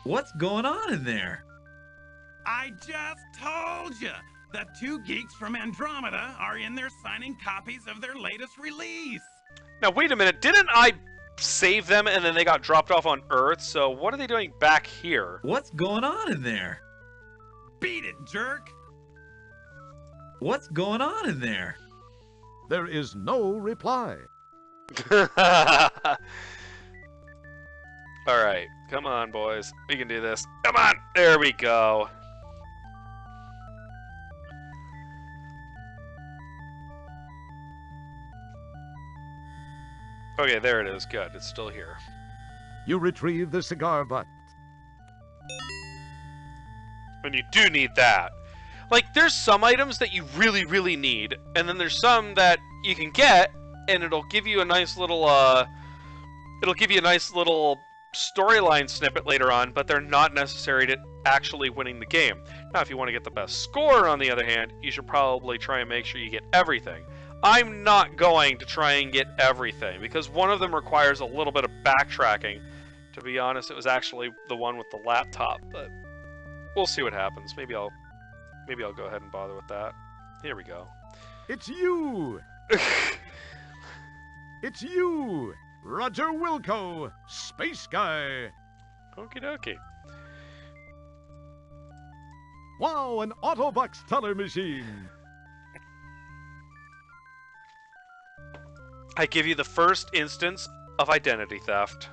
Speaker 5: What's going on in there?
Speaker 6: I just told you! The two geeks from Andromeda are in there signing copies of their latest release!
Speaker 1: Now, wait a minute. Didn't I save them and then they got dropped off on Earth? So what are they doing back here?
Speaker 5: What's going on in there?
Speaker 6: Beat it, jerk!
Speaker 5: What's going on in there?
Speaker 2: There is no reply.
Speaker 1: Alright, come on, boys. We can do this. Come on! There we go. Okay, there it is. Good. It's still here.
Speaker 2: You retrieve the cigar butt.
Speaker 1: And you do need that. Like, there's some items that you really, really need, and then there's some that you can get, and it'll give you a nice little, It'll give you a nice little storyline snippet later on, but they're not necessary to actually winning the game. Now, if you want to get the best score, on the other hand, you should probably try and make sure you get everything. I'm not going to try and get everything, because one of them requires a little bit of backtracking. To be honest, it was actually the one with the laptop, but we'll see what happens. Maybe I'll go ahead and bother with that. Here we go.
Speaker 2: It's you! It's you! Roger Wilco, Space Guy!
Speaker 1: Okie dokie.
Speaker 2: Wow, an Autobox teller machine!
Speaker 1: I give you the first instance of identity theft.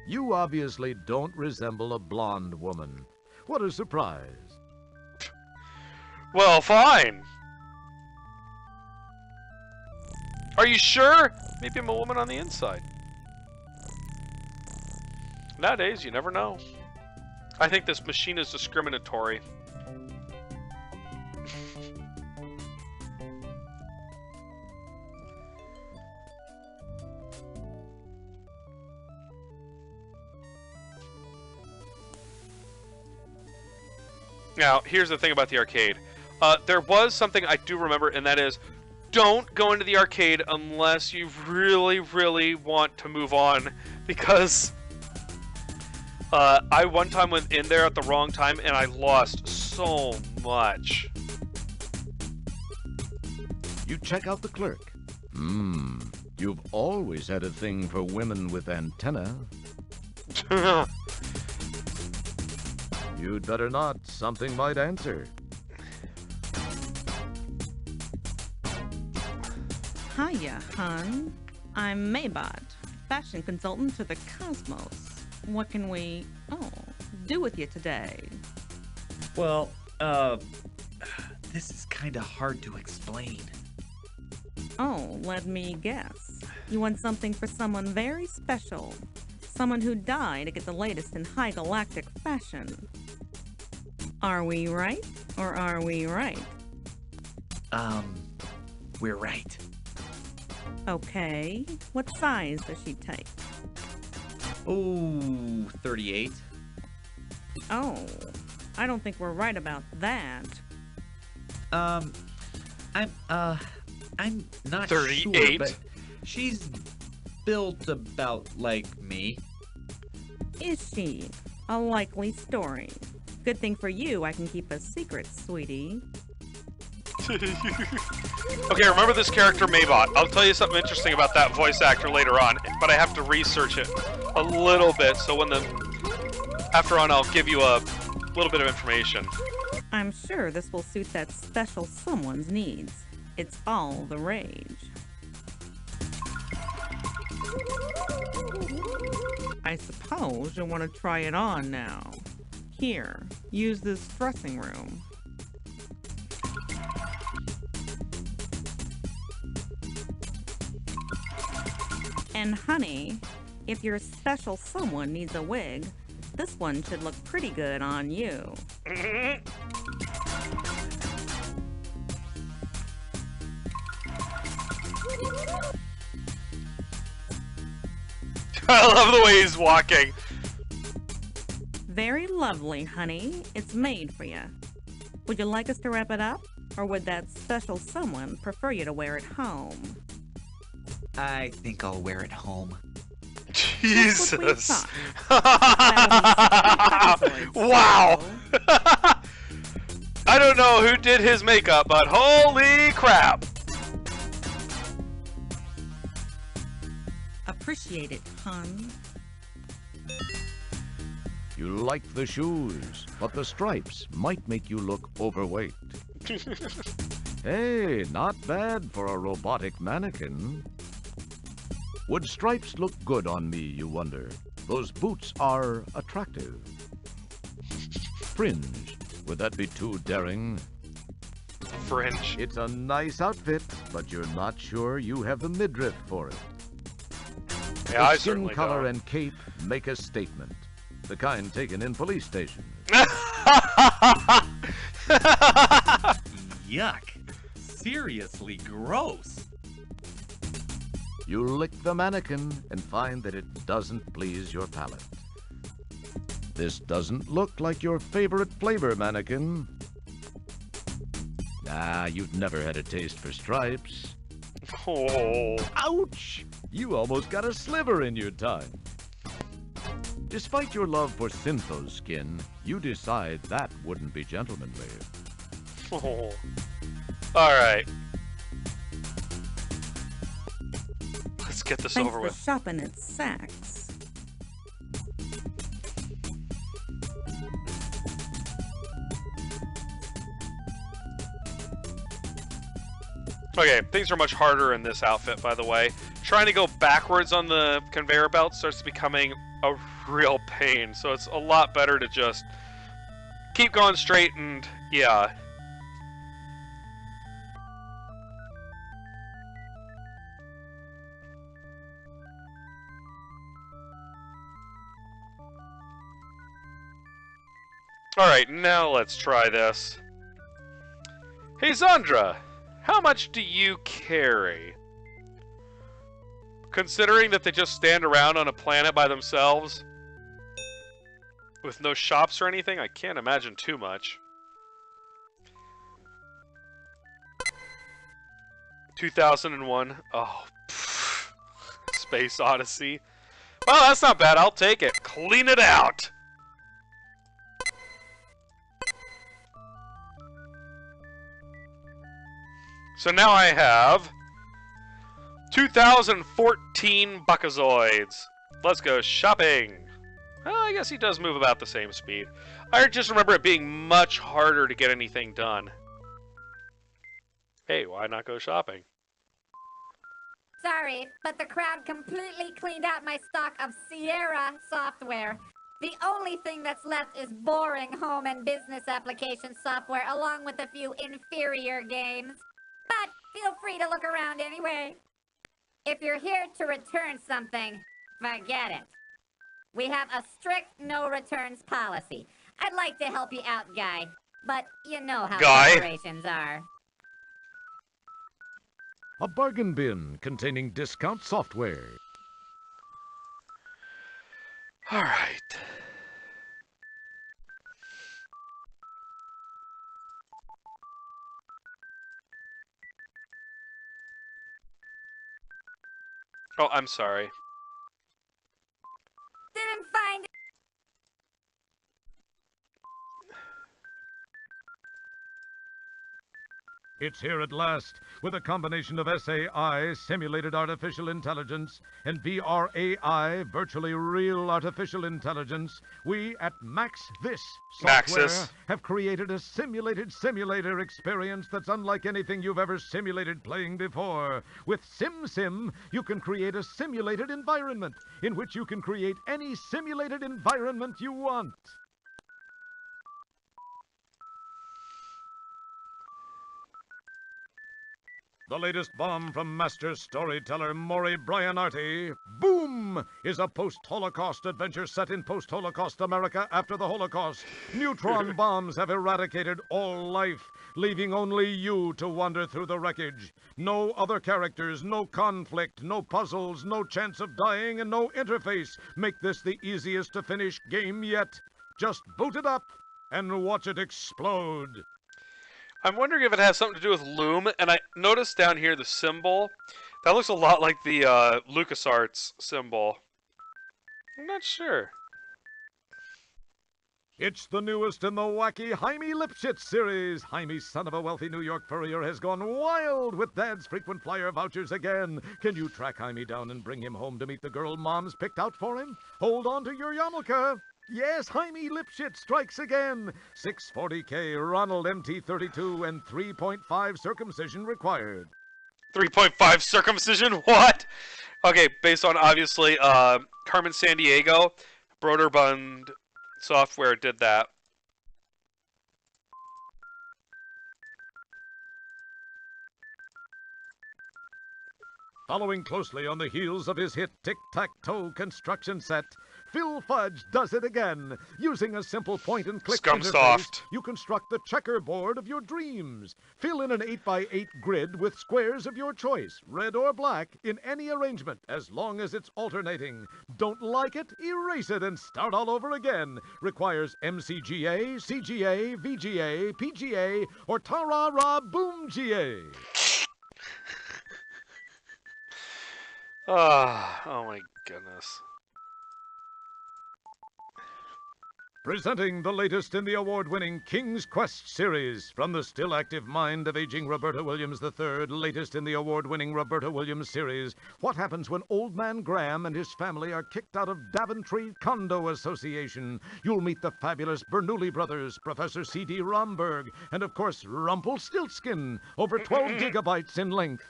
Speaker 2: You obviously don't resemble a blonde woman. What a surprise.
Speaker 1: Well, fine. Are you sure? Maybe I'm a woman on the inside. Nowadays, you never know. I think this machine is discriminatory. Now, here's the thing about the arcade. There was something I do remember, and that is, don't go into the arcade unless you really, really want to move on, because I one time went in there at the wrong time, and I lost so much.
Speaker 2: You check out the clerk. You've always had a thing for women with antenna. You'd better not. Something might answer.
Speaker 14: Hiya, hon. I'm Maybot, fashion consultant to the Cosmos. What can we, do with you today?
Speaker 5: Well, this is kinda hard to explain.
Speaker 14: Oh, let me guess. You want something for someone very special. Someone who died to get the latest in high galactic fashion. Are we right, or are we right?
Speaker 5: We're right.
Speaker 14: Okay. What size does she take?
Speaker 5: Oh, 38.
Speaker 14: Oh, I don't think we're right about that.
Speaker 5: I'm not
Speaker 1: 38?
Speaker 5: sure, but she's built about like me.
Speaker 14: Is she? A likely story. Good thing for you, I can keep a secret, sweetie.
Speaker 1: Okay, remember this character, Maybot. I'll tell you something interesting about that voice actor later on, but I have to research it a little bit, so when after on, I'll give you a little bit of information.
Speaker 14: I'm sure this will suit that special someone's needs. It's all the rage. I suppose you'll want to try it on now. Here, use this dressing room. And honey, if your special someone needs a wig, this one should look pretty good on you.
Speaker 1: I love the way he's walking.
Speaker 14: Very lovely, honey. It's made for you. Would you like us to wrap it up? Or would that special someone prefer you to wear it home?
Speaker 5: I think I'll wear it home.
Speaker 1: Jesus. Wow. I don't know who did his makeup, but holy crap.
Speaker 14: Appreciate it, hon.
Speaker 2: You like the shoes, but the stripes might make you look overweight. Hey, not bad for a robotic mannequin. Would stripes look good on me, you wonder? Those boots are attractive. Fringe, would that be too daring?
Speaker 1: Fringe.
Speaker 2: It's a nice outfit, but you're not sure you have the midriff for it.
Speaker 1: Yeah, I
Speaker 2: the skin
Speaker 1: certainly
Speaker 2: color
Speaker 1: don't.
Speaker 2: and cape make a statement. The kind taken in police stations.
Speaker 5: Yuck. Seriously gross.
Speaker 2: You lick the mannequin and find that it doesn't please your palate. This doesn't look like your favorite flavor, mannequin. Ah, you've never had a taste for stripes.
Speaker 1: Oh.
Speaker 2: Ouch! You almost got a sliver in your tongue. Despite your love for Syntho's skin, you decide that wouldn't be gentlemanly.
Speaker 1: Oh. Alright. Let's get this
Speaker 14: Thanks
Speaker 1: over
Speaker 14: for
Speaker 1: with.
Speaker 14: shopping at Saks.
Speaker 1: Okay, things are much harder in this outfit, by the way. Trying to go backwards on the conveyor belt starts becoming a real pain, so it's a lot better to just keep going straight and, yeah. Alright, now let's try this. Hey, Zandra! How much do you carry? Considering that they just stand around on a planet by themselves, with no shops or anything, I can't imagine too much. 2001. Oh, pff. Space Odyssey. Well, that's not bad. I'll take it. Clean it out. So now I have 2014 Buckazoids. Let's go shopping. Well, I guess he does move about the same speed. I just remember it being much harder to get anything done. Hey, why not go shopping?
Speaker 10: Sorry, but the crowd completely cleaned out my stock of Sierra software. The only thing that's left is boring home and business application software, along with a few inferior games. But feel free to look around anyway. If you're here to return something, forget it. We have a strict no returns policy. I'd like to help you out, Guy, but you know how corporations are.
Speaker 2: A bargain bin containing discount software.
Speaker 1: All right. Oh, I'm sorry.
Speaker 10: Didn't find it.
Speaker 2: It's here at last, with a combination of SAI, Simulated Artificial Intelligence, and VRAI, Virtually Real Artificial Intelligence. We at Max This Software
Speaker 1: Maxis
Speaker 2: have created a simulated simulator experience that's unlike anything you've ever simulated playing before. With SimSim, you can create a simulated environment in which you can create any simulated environment you want. The latest bomb from master storyteller Maury Bryanarty, Boom, is a post-Holocaust adventure set in post-Holocaust America after the Holocaust. Neutron bombs have eradicated all life, leaving only you to wander through the wreckage. No other characters, no conflict, no puzzles, no chance of dying, and no interface make this the easiest to finish game yet. Just boot it up and watch it explode.
Speaker 1: I'm wondering if it has something to do with Loom, and I noticed down here the symbol. That looks a lot like the LucasArts symbol. I'm not sure.
Speaker 2: It's the newest in the wacky Jaime Lipschitz series. Jaime, son of a wealthy New York furrier, has gone wild with Dad's frequent flyer vouchers again. Can you track Jaime down and bring him home to meet the girl Mom's picked out for him? Hold on to your yarmulke. Yes, Jaime Lipschitz strikes again. 640K, Ronald MT32, and 3.5 circumcision required.
Speaker 1: 3.5 circumcision? What? Okay, based on, obviously, Carmen Sandiego, Broderbund Software did that.
Speaker 2: Following closely on the heels of his hit Tic-Tac-Toe construction set, Phil Fudge does it again. Using a simple point-and-click interface,
Speaker 1: Scumsoft.
Speaker 2: you construct the checkerboard of your dreams. Fill in an 8x8 grid with squares of your choice, red or black, in any arrangement, as long as it's alternating. Don't like it? Erase it and start all over again. Requires MCGA, CGA, VGA, PGA, or Ta-ra-ra-boom-GA.
Speaker 1: Oh my goodness.
Speaker 2: Presenting the latest in the award-winning King's Quest series, from the still active mind of aging Roberta Williams III, latest in the award-winning Roberta Williams series, what happens when Old Man Graham and his family are kicked out of Daventry Condo Association? You'll meet the fabulous Bernoulli brothers, Professor C.D. Romberg, and of course Rumpelstiltskin, over 12 gigabytes in length.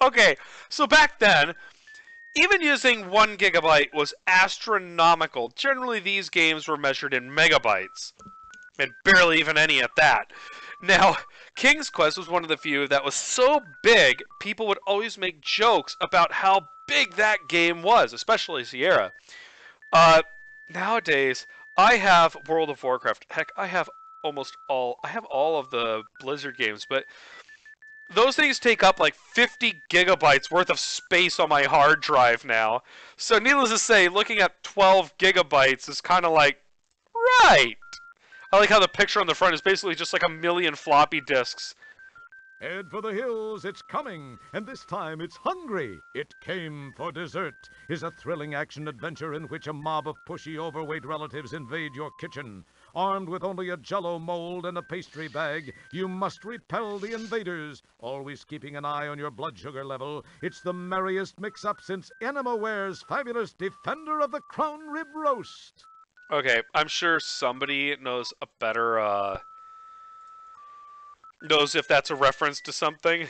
Speaker 1: Okay, so back then, even using 1 gigabyte was astronomical. Generally, these games were measured in megabytes, and barely even any at that. Now, King's Quest was one of the few that was so big, people would always make jokes about how big that game was, especially Sierra. Nowadays, I have World of Warcraft. Heck, I have all of the Blizzard games, but those things take up like 50 gigabytes worth of space on my hard drive now. So needless to say, looking at 12 gigabytes is kind of like, right. I like how the picture on the front is basically just like a million floppy disks.
Speaker 2: Head for the hills, it's coming, and this time it's hungry. It Came for Dessert is a thrilling action-adventure in which a mob of pushy, overweight relatives invade your kitchen. Armed with only a Jell-O mold and a pastry bag, you must repel the invaders, always keeping an eye on your blood sugar level. It's the merriest mix-up since Enemoware's fabulous Defender of the Crown Rib Roast.
Speaker 1: Okay, I'm sure somebody knows a better, knows if that's a reference to something.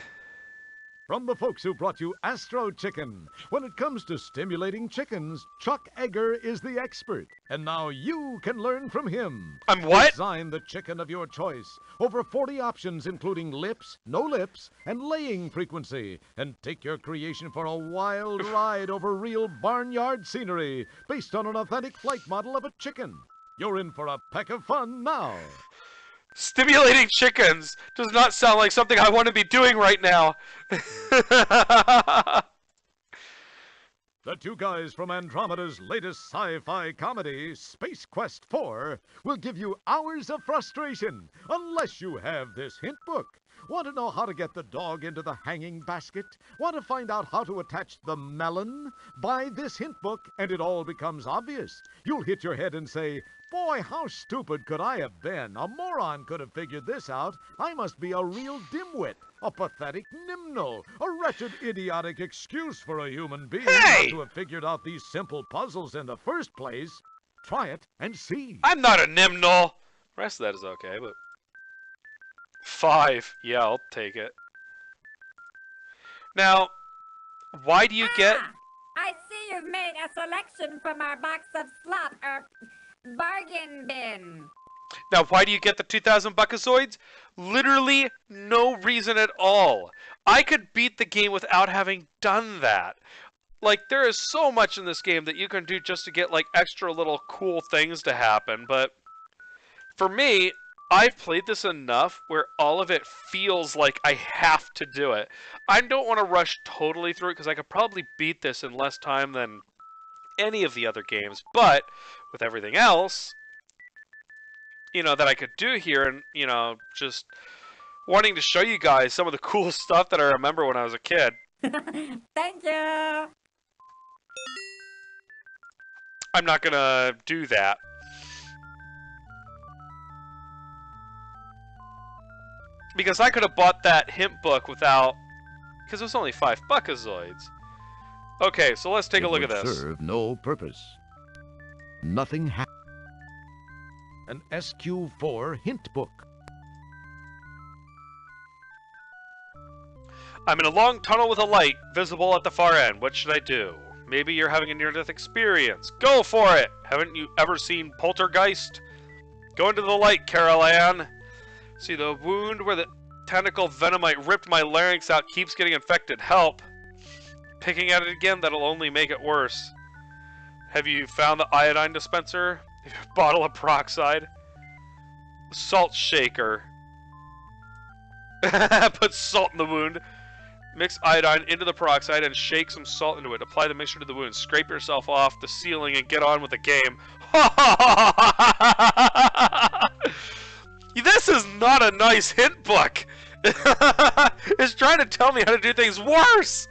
Speaker 2: From the folks who brought you Astro Chicken. When it comes to stimulating chickens, Chuck Egger is the expert. And now you can learn from him.
Speaker 1: I'm what?
Speaker 2: Design the chicken of your choice. Over 40 options including lips, no lips, and laying frequency. And take your creation for a wild ride over real barnyard scenery based on an authentic flight model of a chicken. You're in for a peck of fun now.
Speaker 1: Stimulating chickens does not sound like something I want to be doing right now.
Speaker 2: The two guys from Andromeda's latest sci-fi comedy, Space Quest 4, will give you hours of frustration unless you have this hint book. Want to know how to get the dog into the hanging basket? Want to find out how to attach the melon? Buy this hint book and it all becomes obvious. You'll hit your head and say, boy, how stupid could I have been? A moron could have figured this out. I must be a real dimwit, a pathetic nimno, a wretched, idiotic excuse for a human being not to have figured out these simple puzzles in the first place. Try it and see.
Speaker 1: I'm not a nimnol. The rest of that is okay, but 5. Yeah, I'll take it. Now, why do you get...
Speaker 10: I see you've made a selection from our box of slop, bargain bin.
Speaker 1: Now, why do you get the 2,000 Buckazoids? Literally no reason at all. I could beat the game without having done that. Like, there is so much in this game that you can do just to get, like, extra little cool things to happen, but for me, I've played this enough where all of it feels like I have to do it. I don't want to rush totally through it because I could probably beat this in less time than any of the other games, but with everything else, you know, that I could do here, and, you know, just wanting to show you guys some of the cool stuff that I remember when I was a kid.
Speaker 10: Thank you.
Speaker 1: I'm not gonna do that. Because I could have bought that hint book without... Because it was only 5 Buckazoids. Okay, so let's take a look at this.
Speaker 2: Serve no purpose. Nothing happened. An SQ4 hint book.
Speaker 1: I'm in a long tunnel with a light visible at the far end. What should I do? Maybe you're having a near-death experience. Go for it! Haven't you ever seen Poltergeist? Go into the light, Carol Ann. See, the wound where the tentacle venomite ripped my larynx out keeps getting infected. Help! picking at it again, that'll only make it worse. Have you found the iodine dispenser? Bottle of peroxide? Salt shaker. Put salt in the wound. Mix iodine into the peroxide and shake some salt into it. Apply the mixture to the wound. Scrape yourself off the ceiling and get on with the game. This is not a nice hint book. It's trying to tell me how to do things worse.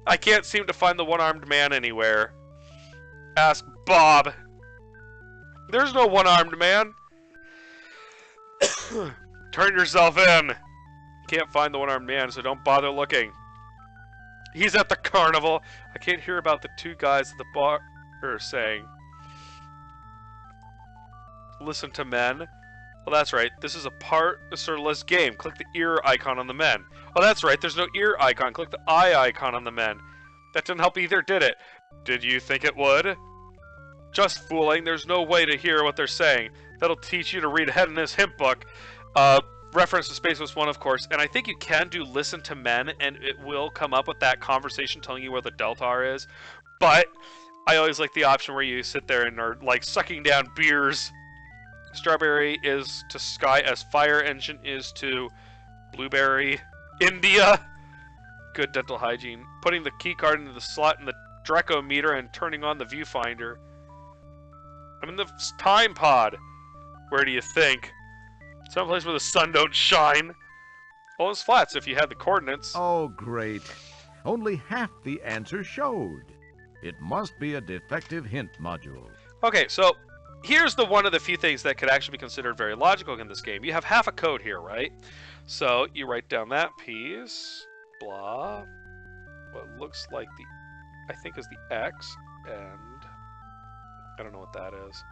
Speaker 1: I can't seem to find the one-armed man anywhere. Ask Bob. There's no one-armed man. Turn yourself in. Can't find the one-armed man, so don't bother looking. He's at the carnival. I can't hear about the two guys at the bar are saying. Listen to men. Well, that's right. This is a parserless game. Click the ear icon on the men. Oh, that's right. There's no ear icon. Click the eye icon on the men. That didn't help either, did it? Did you think it would? Just fooling. There's no way to hear what they're saying. That'll teach you to read ahead in this hint book. Reference to Space Quest 1, of course. And I think you can do listen to men, and it will come up with that conversation telling you where the Deltar is. But I always like the option where you sit there and are, like, sucking down beers. Strawberry is to Sky as Fire Engine is to Blueberry. India. Good dental hygiene. Putting the keycard into the slot in the Dracometer and turning on the viewfinder. I'm in the time pod. Where do you think? Someplace where the sun don't shine. Well, it's flats if you had the coordinates.
Speaker 2: Oh, great. Only half the answer showed. It must be a defective hint module.
Speaker 1: Okay, so here's one of the few things that could actually be considered very logical in this game. You have half a code here, right? So you write down that piece, blah, what looks like I think is the X, and I don't know what that is.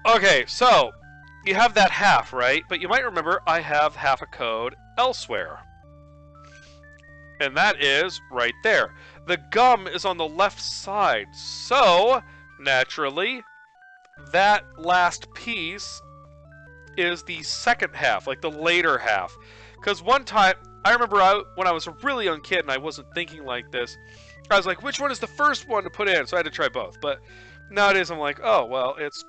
Speaker 1: Okay, so you have that half, right? But you might remember I have half a code elsewhere. And that is right there. The gum is on the left side. So, naturally, that last piece is the second half, like the later half. Because one time, I remember when I was a really young kid and I wasn't thinking like this, I was like, which one is the first one to put in? So I had to try both. But nowadays I'm like, oh, well, it's,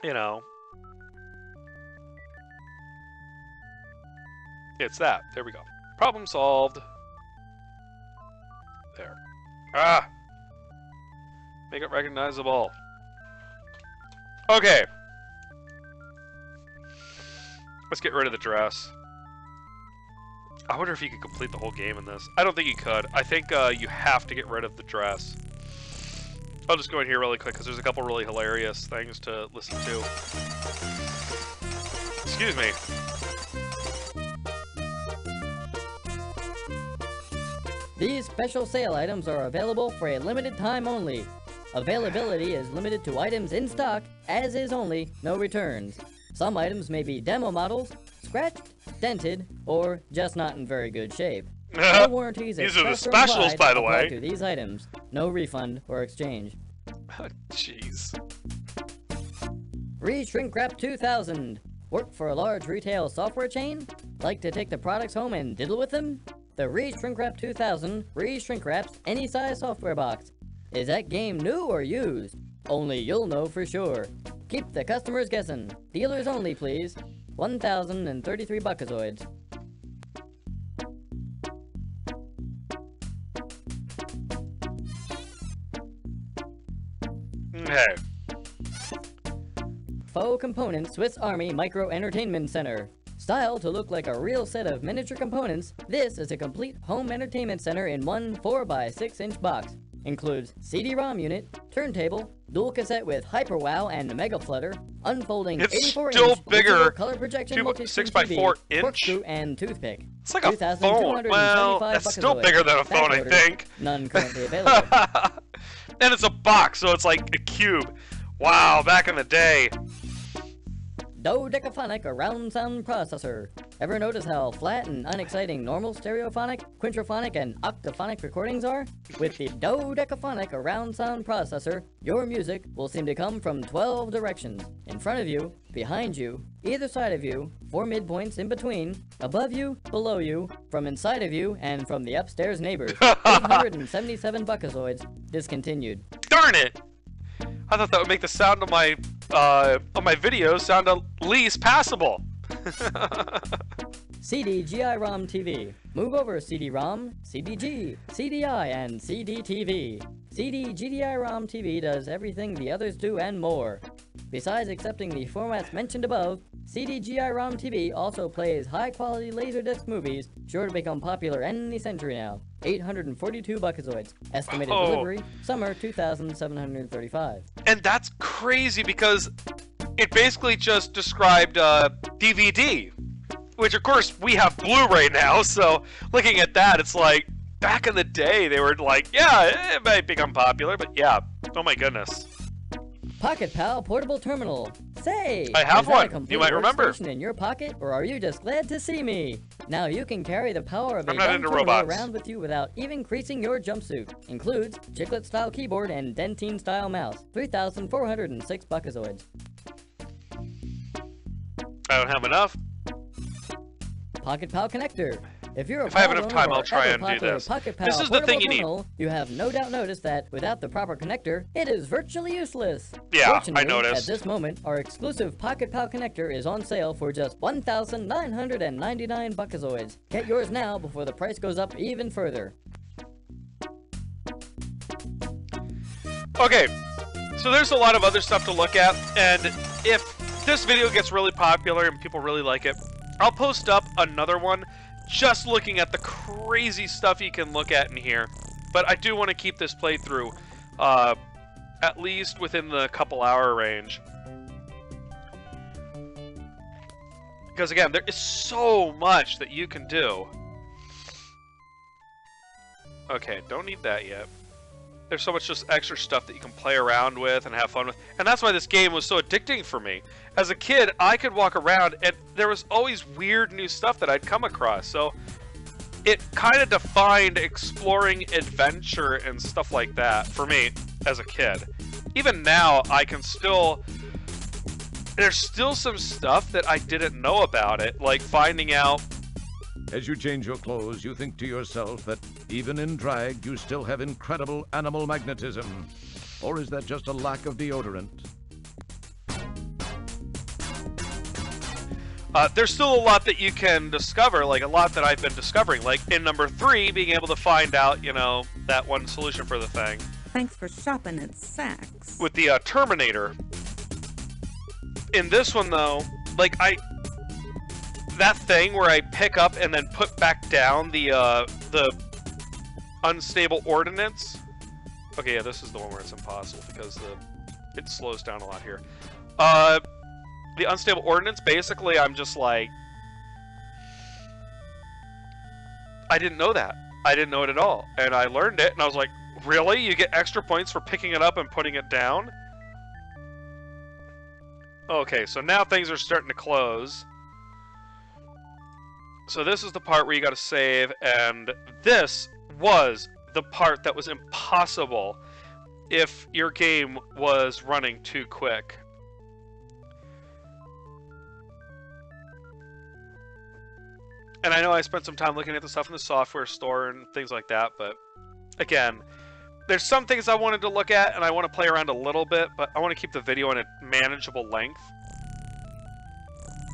Speaker 1: you know, it's that. There we go. Problem solved. There. Ah! Make it recognizable. Okay. Let's get rid of the dress. I wonder if you could complete the whole game in this. I don't think you could. I think you have to get rid of the dress. I'll just go in here really quick because there's a couple really hilarious things to listen to. Excuse me.
Speaker 15: These special sale items are available for a limited time only. Availability is limited to items in stock, as is only, no returns. Some items may be demo models, scratched, dented, or just not in very good shape. No warranties
Speaker 1: these are the specials, by the way.
Speaker 15: To these items. No refund or exchange.
Speaker 1: Jeez.
Speaker 15: Re-Shrink Wrap 2000. Work for a large retail software chain? Like to take the products home and diddle with them? The Re-Shrink Wrap 2000 re-shrink wraps any size software box. Is that game new or used? Only you'll know for sure. Keep the customers guessing. Dealers only, please. 1,033 buckazoids.
Speaker 1: Okay.
Speaker 15: Faux Component Swiss Army Micro Entertainment Center. Style to look like a real set of miniature components, this is a complete home entertainment center in one 4x6-inch box. Includes CD-ROM unit, turntable, dual cassette with Hyper Wow and Mega Flutter, unfolding 84-inch
Speaker 1: bigger,
Speaker 15: color projection
Speaker 1: 6x4 inch,
Speaker 15: corkscrew and toothpick.
Speaker 1: It's like a phone. Well, that's still bigger than a phone, I think.
Speaker 15: None currently available.
Speaker 1: And it's a box, so it's like a cube. Wow, back in the day.
Speaker 15: dodecaphonic around sound processor. Ever notice how flat and unexciting normal stereophonic, quintrophonic, and octophonic recordings are? With the dodecaphonic around sound processor, your music will seem to come from 12 directions. In front of you, behind you, either side of you, 4 midpoints in between, above you, below you, from inside of you, and from the upstairs neighbors. 877 buckazoids discontinued.
Speaker 1: Darn it! I thought that would make the sound of my videos sound at least passable.
Speaker 15: CD-GI-ROM TV. Move over CD-ROM, CDG, CDI, and CD-TV. CD-GDI-ROM TV does everything the others do and more. Besides accepting the formats mentioned above, CD-GI-ROM TV also plays high-quality Laserdisc movies, sure to become popular any century now. 842 buckazoids. Estimated delivery, summer 2735.
Speaker 1: And that's crazy because it basically just described DVD, which of course we have Blu-ray now, so looking at that, it's like, back in the day, they were like, yeah, it might become popular, but yeah, oh my goodness.
Speaker 15: Pocket Pal Portable Terminal. Say,
Speaker 1: I have
Speaker 15: is that
Speaker 1: one.
Speaker 15: a complete
Speaker 1: You might remember.
Speaker 15: workstation in your pocket, or are you just glad to see me? Now you can carry the power of a
Speaker 1: I'm not
Speaker 15: dumb
Speaker 1: into
Speaker 15: terminal
Speaker 1: robots.
Speaker 15: around with you without even creasing your jumpsuit. Includes chiclet-style keyboard and dentine-style mouse. 3,406 buckazoids.
Speaker 1: I don't have enough.
Speaker 15: Pocket Pal connector. If you're a
Speaker 1: If I have
Speaker 15: proud
Speaker 1: enough
Speaker 15: owner
Speaker 1: time,
Speaker 15: of
Speaker 1: I'll
Speaker 15: our
Speaker 1: try and do
Speaker 15: ever-popular
Speaker 1: this.
Speaker 15: Pocket Pal
Speaker 1: This is the thing you need.
Speaker 15: terminal, you have no doubt noticed that without the proper connector, it is virtually useless.
Speaker 1: Yeah, I
Speaker 15: Fortunately,
Speaker 1: noticed.
Speaker 15: at this moment, our exclusive Pocket Pal connector is on sale for just 1,999 buckazoids. Get yours now before the price goes up even further.
Speaker 1: Okay, so there's a lot of other stuff to look at, and if this video gets really popular and people really like it, I'll post up another one just looking at the crazy stuff you can look at in here. But I do want to keep this playthrough at least within the couple-hour range. Because again, there is so much that you can do. Okay, don't need that yet. There's so much just extra stuff that you can play around with and have fun with. And that's why this game was so addicting for me. As a kid, I could walk around and there was always weird new stuff that I'd come across. So it kind of defined exploring adventure and stuff like that for me as a kid. Even now, I can still... There's still some stuff that I didn't know about it, like finding out...
Speaker 2: As you change your clothes, you think to yourself that even in drag, you still have incredible animal magnetism. Or is that just a lack of deodorant?
Speaker 1: There's still a lot that you can discover, like a lot that I've been discovering. Like in number 3, being able to find out, you know, that one solution for the thing.
Speaker 14: Thanks for shopping at Saks.
Speaker 1: With the Terminator. In this one, though, like that thing where I pick up and then put back down the unstable ordnance. Okay, yeah, this is the one where it's impossible because it slows down a lot here. The unstable ordnance, basically, I'm just like, I didn't know that. I didn't know it at all. And I learned it, and I was like, really? You get extra points for picking it up and putting it down? Okay, so now things are starting to close. So this is the part where you gotta save, and this was the part that was impossible if your game was running too quick. And I know I spent some time looking at the stuff in the software store and things like that, but again, there's some things I wanted to look at and I want to play around a little bit, but I want to keep the video in a manageable length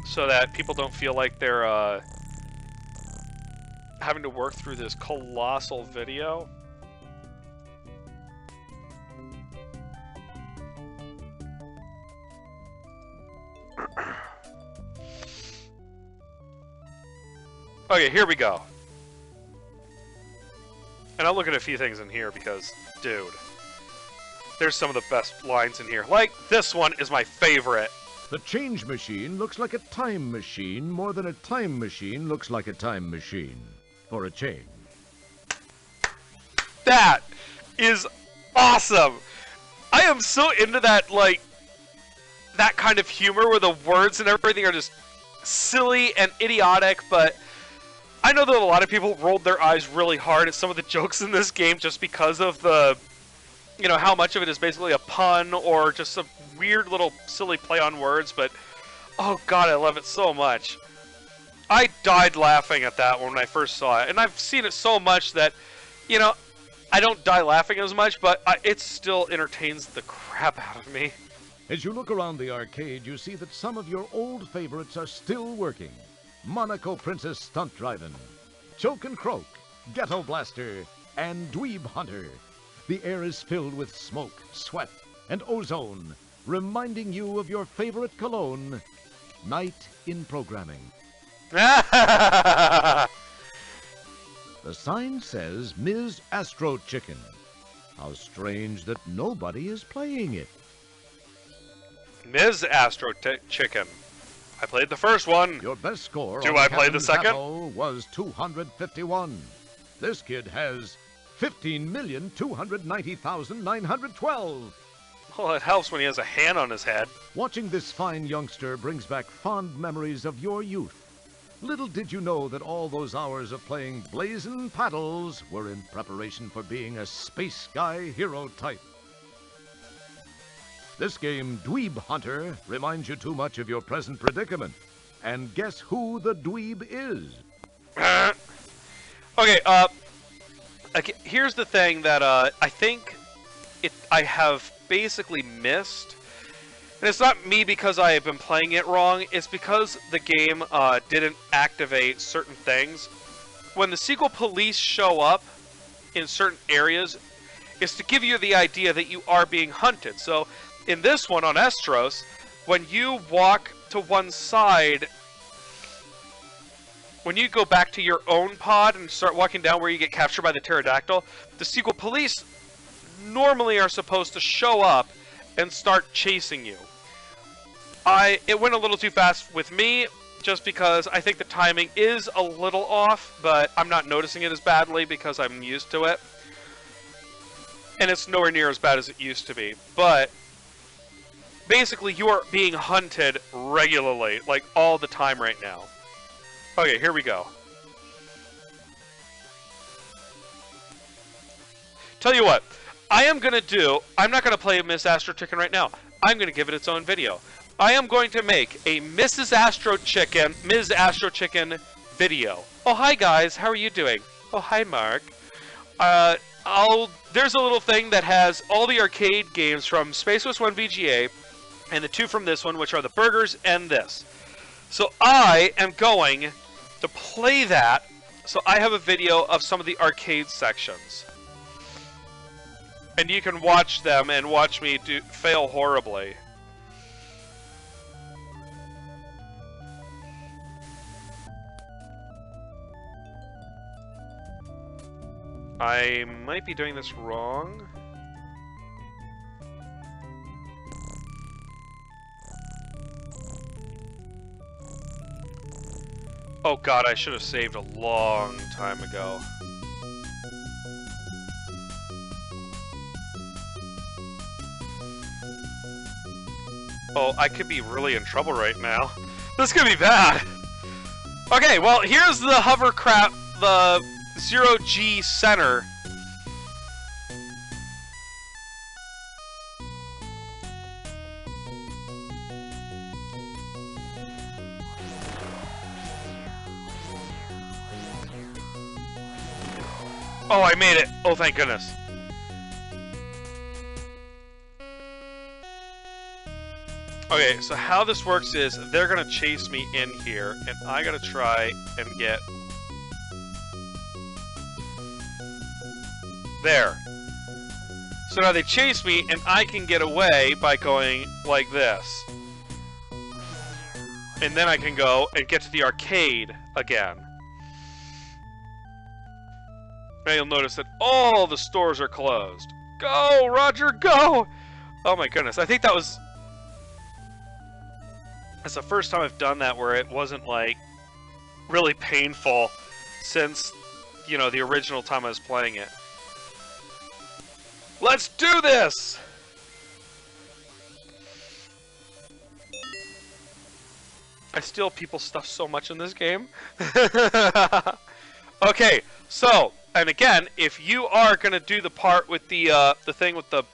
Speaker 1: so that people don't feel like they're having to work through this colossal video. Okay, here we go. And I'll look at a few things in here because, dude, there's some of the best lines in here. Like, this one is my favorite.
Speaker 2: The change machine looks like a time machine more than a time machine looks like a time machine. For a change.
Speaker 1: That is awesome! I am so into that, like, that kind of humor where the words and everything are just silly and idiotic, but I know that a lot of people rolled their eyes really hard at some of the jokes in this game just because of the, you know, how much of it is basically a pun or just a weird little silly play on words, but oh god, I love it so much. I died laughing at that when I first saw it, and I've seen it so much that, you know, I don't die laughing as much, but it still entertains the crap out of me.
Speaker 2: As you look around the arcade, you see that some of your old favorites are still working. Monaco Princess Stunt Drivin', Choke and Croak, Ghetto Blaster, and Dweeb Hunter. The air is filled with smoke, sweat, and ozone, reminding you of your favorite cologne, Night in Programming. The sign says Ms. Astro Chicken. How strange that nobody is playing it.
Speaker 1: Ms. Astro Chicken. I played the first one.
Speaker 2: Your best score
Speaker 1: Do
Speaker 2: on
Speaker 1: I play the
Speaker 2: Captain's
Speaker 1: second?
Speaker 2: Apple was 251. This kid has 15,290,912.
Speaker 1: Well, it helps when he has a hand on his head.
Speaker 2: Watching this fine youngster brings back fond memories of your youth. Little did you know that all those hours of playing blazin' paddles were in preparation for being a space guy hero type. This game, Dweeb Hunter, reminds you too much of your present predicament. And guess who the dweeb is?
Speaker 1: Okay, here's the thing that I think I have basically missed. And it's not me because I have been playing it wrong, it's because the game didn't activate certain things. When the sequel police show up in certain areas, it's to give you the idea that you are being hunted. So in this one on Estros, when you walk to one side, when you go back to your own pod and start walking down where you get captured by the pterodactyl, the sequel police normally are supposed to show up and start chasing you. It went a little too fast with me, just because I think the timing is a little off, but I'm not noticing it as badly because I'm used to it. And it's nowhere near as bad as it used to be. But basically, you are being hunted regularly, like all the time right now. Okay, here we go. Tell you what, I'm not going to play Miss Astro Chicken right now. I'm going to give it its own video. I am going to make a Ms. Astro Chicken video. Oh, hi guys, how are you doing? Oh, hi Mark. There's a little thing that has all the arcade games from Space Quest 1 VGA and the 2 from this one, which are the burgers and this. So I am going to play that, so I have a video of some of the arcade sections. And you can watch them and watch me fail horribly. I might be doing this wrong. Oh god, I should have saved a long time ago. Oh, I could be really in trouble right now. This could be bad. Okay, well, here's the hovercraft, the Zero-G center. Oh, I made it. Oh, thank goodness. Okay, so how this works is they're gonna chase me in here, and I gotta try and get... There. So now they chase me, and I can get away by going like this. And then I can go and get to the arcade again. Now you'll notice that all the stores are closed. Go, Roger, go! Oh my goodness, I think that was... That's the first time I've done that where it wasn't, like, really painful since, you know, the original time I was playing it. Let's do this! I steal people's stuff so much in this game. Okay, so, and again, if you are gonna do the part with the thing with the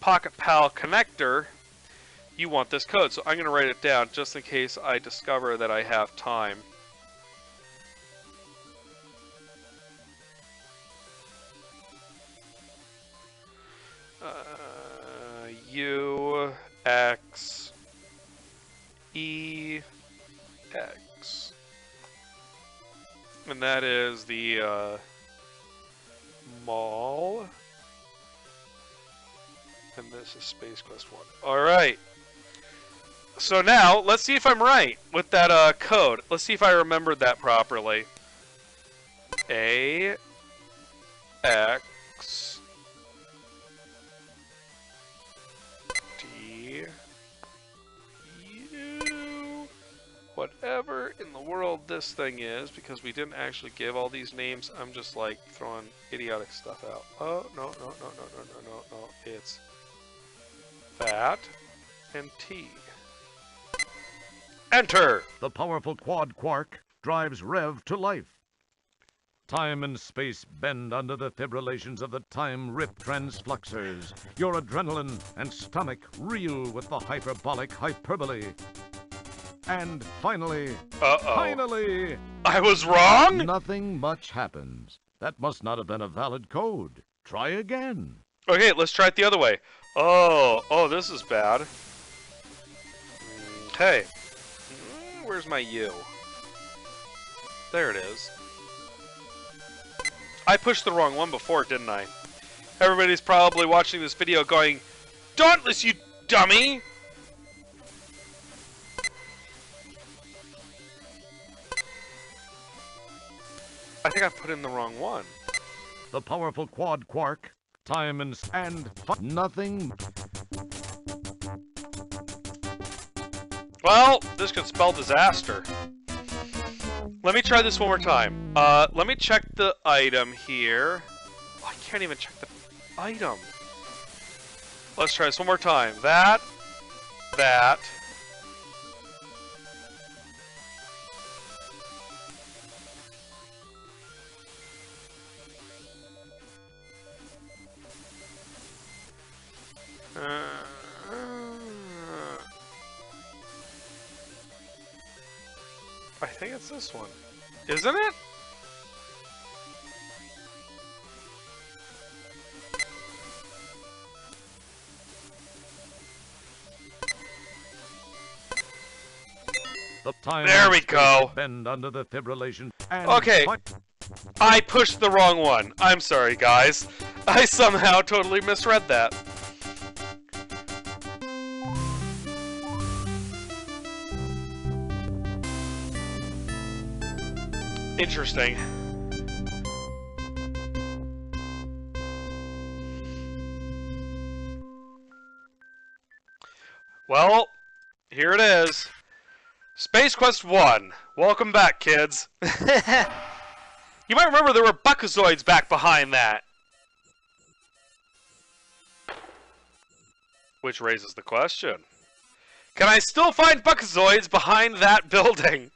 Speaker 1: Pocket Pal connector, you want this code. So I'm gonna write it down just in case I discover that I have time. U X E X, and that is the mall, and this is Space Quest 1. All right. So now let's see if I'm right with that code. Let's see if I remembered that properly. A X D U, whatever in the world this thing is, because we didn't actually give all these names. I'm just like throwing idiotic stuff out. Oh, no. It's that and T. Enter!
Speaker 2: The powerful quad quark drives Rev to life. Time and space bend under the fibrillations of the time-rip transfluxers. Your adrenaline and stomach reel with the hyperbolic hyperbole. And finally, finally,
Speaker 1: I was wrong?
Speaker 2: Nothing much happens. That must not have been a valid code. Try again.
Speaker 1: Okay, let's try it the other way. Oh, this is bad. Okay. Where's my U? There it is. I pushed the wrong one before, didn't I? Everybody's probably watching this video going, "Dauntless, you dummy!" I think I put in the wrong one.
Speaker 2: The powerful quad quark, time and nothing.
Speaker 1: Well, this could spell disaster. Let me try this one more time. Let me check the item here. Oh, I can't even check the item. Let's try this one more time. That. I think it's this one. Isn't it?
Speaker 2: The time
Speaker 1: there we go.
Speaker 2: Bend under the fibrillation. And
Speaker 1: okay. I pushed the wrong one. I'm sorry, guys. I somehow totally misread that. Interesting. Well, here it is. Space Quest 1. Welcome back, kids. You might remember there were Buckazoids back behind that. Which raises the question. Can I still find Buckazoids behind that building?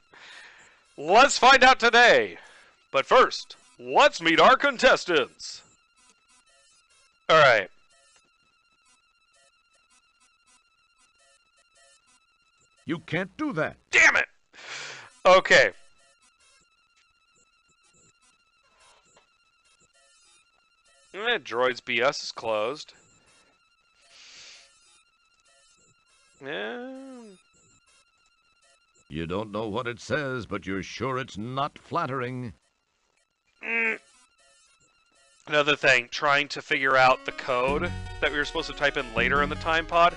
Speaker 1: Let's find out today. But first, let's meet our contestants. Alright.
Speaker 2: You can't do that.
Speaker 1: Damn it! Okay. Droids BS is closed. Yeah.
Speaker 2: You don't know what it says, but you're sure it's not flattering.
Speaker 1: Another thing, trying to figure out the code that we were supposed to type in later in the time pod.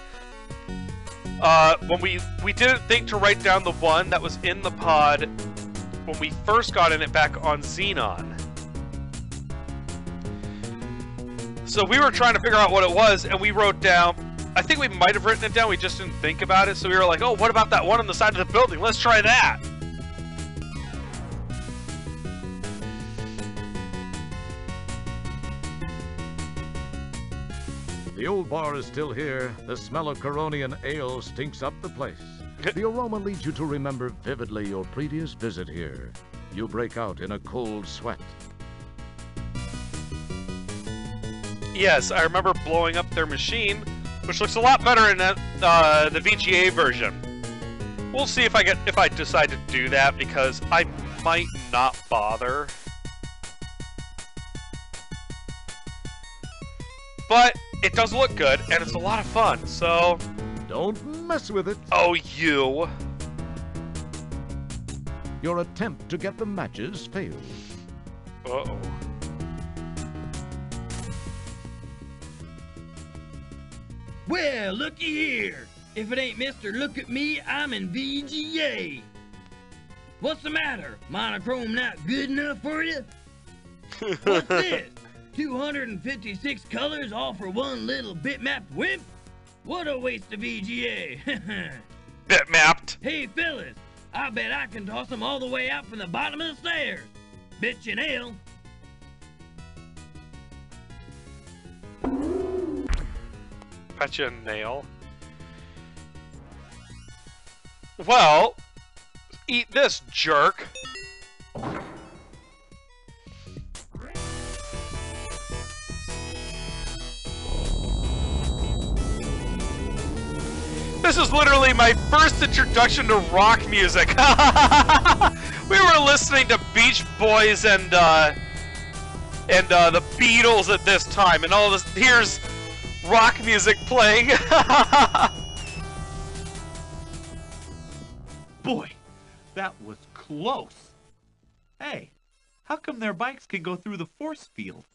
Speaker 1: When we didn't think to write down the one that was in the pod when we first got in it back on Xenon. So we were trying to figure out what it was, and we wrote down, I think we might have written it down, we just didn't think about it, so we were like, oh, what about that one on the side of the building? Let's try that!
Speaker 2: The old bar is still here. The smell of Coronian ale stinks up the place. The aroma leads you to remember vividly your previous visit here. You break out in a cold sweat.
Speaker 1: Yes, I remember blowing up their machine, which looks a lot better in the VGA version. We'll see if I decide to do that, because I might not bother. But it does look good, and it's a lot of fun, so...
Speaker 2: Don't mess with it.
Speaker 1: Oh, you.
Speaker 2: Your attempt to get the matches failed.
Speaker 1: Uh-oh.
Speaker 16: Well, looky here. If it ain't Mr. Look at Me, I'm in VGA. What's the matter? Monochrome not good enough for you? What's this? 256 colors all for one little bitmapped wimp? What a waste of VGA.
Speaker 1: Bitmapped.
Speaker 16: Hey, fellas, I bet I can toss them all the way out from the bottom of the stairs. Bet you nail.
Speaker 1: Betcha nail. Well, eat this, jerk. This is literally my first introduction to rock music. We were listening to Beach Boys and the Beatles at this time, and all this. Here's rock music playing.
Speaker 5: Boy, that was close. Hey, how come their bikes can go through the force field?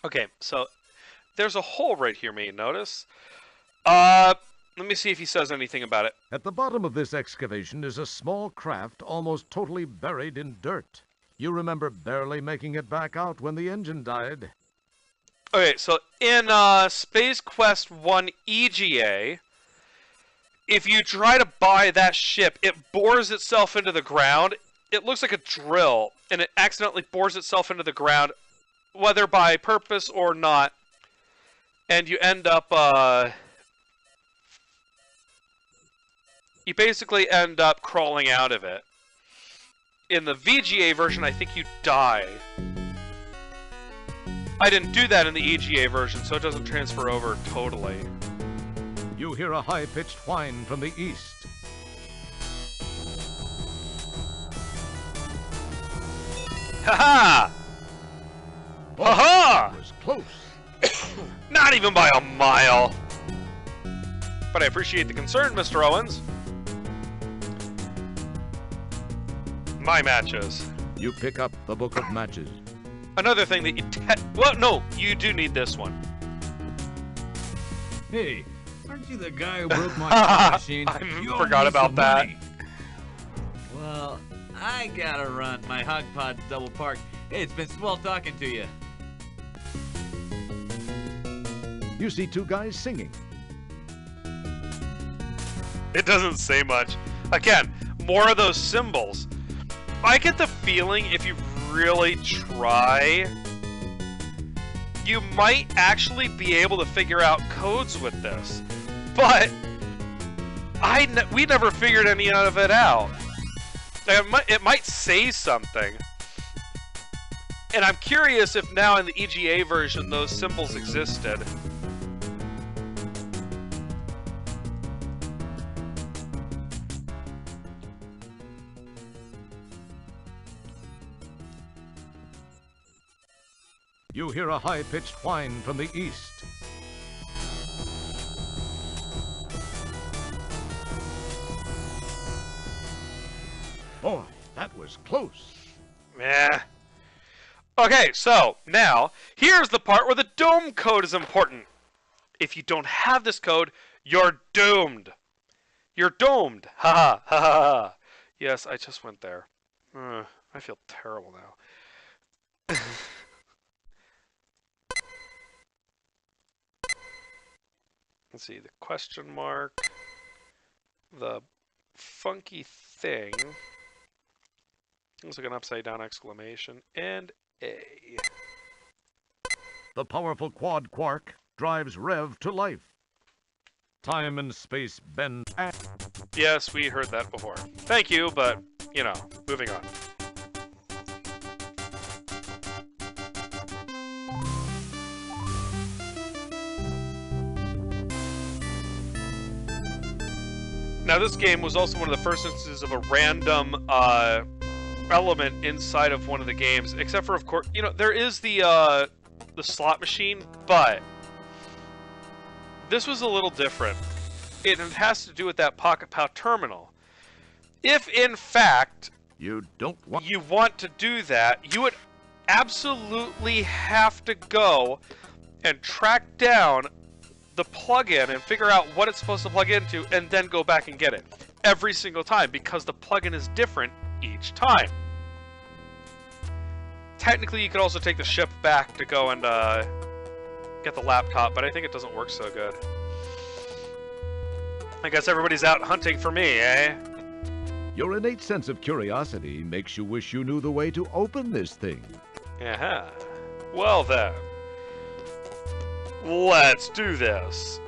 Speaker 1: Okay, so there's a hole right here, may you notice? Let me see if he says anything about it.
Speaker 2: At the bottom of this excavation is a small craft almost totally buried in dirt. You remember barely making it back out when the engine died.
Speaker 1: Okay, so in Space Quest 1 EGA, if you try to buy that ship, it bores itself into the ground. It looks like a drill, and it accidentally bores itself into the ground, whether by purpose or not. And you end up, you basically end up crawling out of it. In the VGA version, I think you die. I didn't do that in the EGA version, so it doesn't transfer over totally.
Speaker 2: You hear a high-pitched whine from the east.
Speaker 1: Ha-ha! Ha-ha!
Speaker 2: That was close.
Speaker 1: Not even by a mile. But I appreciate the concern, Mr. Owens. My matches.
Speaker 2: You pick up the book of matches.
Speaker 1: Another thing that you well, no, you do need this one.
Speaker 6: Hey, aren't you the guy who broke my time machine?
Speaker 1: I forgot about that.
Speaker 6: Money.
Speaker 5: Well, I gotta run. My hog pod's double parked. Hey, it's been swell talking to you.
Speaker 2: You see two guys singing.
Speaker 1: It doesn't say much. Again, more of those symbols. I get the feeling if you really try, you might actually be able to figure out codes with this. But we never figured any of it out. It might say something. And I'm curious if now in the EGA version those symbols existed.
Speaker 2: You hear a high-pitched whine from the east. Boy, that was close.
Speaker 1: Meh. Okay, so now, here's the part where the dome code is important. If you don't have this code, you're doomed. You're doomed. Ha ha ha ha. Yes, I just went there. I feel terrible now. Let's see, the question mark, the funky thing, looks like an upside down exclamation, and A.
Speaker 2: The powerful quad quark drives Rev to life. Time and space bend.
Speaker 1: Yes, we heard that before. Thank you, but, you know, moving on. Now, this game was also one of the first instances of a random element inside of one of the games, except for, of course, you know, there is the slot machine, but this was a little different. It has to do with that Pocket Pow terminal. If, in fact,
Speaker 2: you
Speaker 1: want to do that, you would absolutely have to go and track down the plugin and figure out what it's supposed to plug into, and then go back and get it every single time, because the plugin is different each time. Technically, you could also take the ship back to go and get the laptop, but I think it doesn't work so good. I guess everybody's out hunting for me, eh?
Speaker 2: Your innate sense of curiosity makes you wish you knew the way to open this thing.
Speaker 1: Uh-huh. Well then. Let's do this.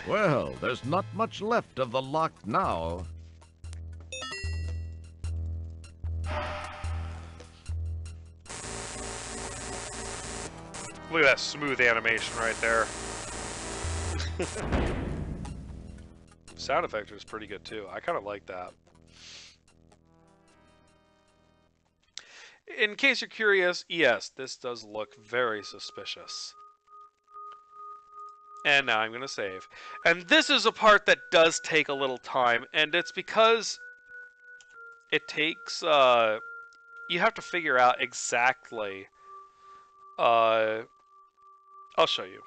Speaker 2: Well, there's not much left of the lock now.
Speaker 1: Look at that smooth animation right there. Sound effect was pretty good too. I kind of like that. In case you're curious, yes, this does look very suspicious. And now I'm going to save. And this is a part that does take a little time, and it's because it takes, you have to figure out exactly, I'll show you.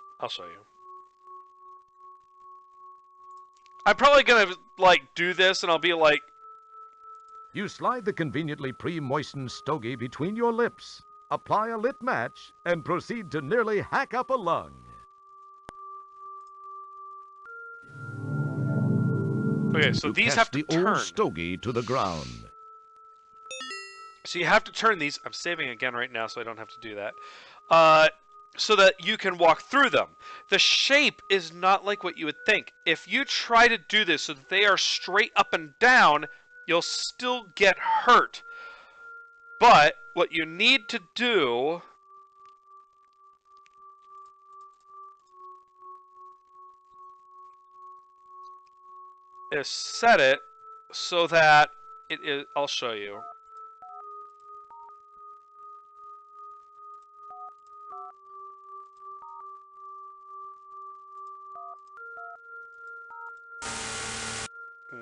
Speaker 1: I'm probably going to, like, do this, and I'll be like,
Speaker 2: You slide the conveniently pre-moistened stogie between your lips, apply a lit match, and proceed to nearly hack up a lung.
Speaker 1: okay, so
Speaker 2: You
Speaker 1: these
Speaker 2: cast
Speaker 1: have to
Speaker 2: the
Speaker 1: turn.
Speaker 2: old stogie to the ground.
Speaker 1: So you have to turn these. I'm saving again right now so I don't have to do that. So that you can walk through them. The shape is not like what you would think. If you try to do this so that they are straight up and down, you'll still get hurt. But what you need to do is set it so that it is. I'll show you.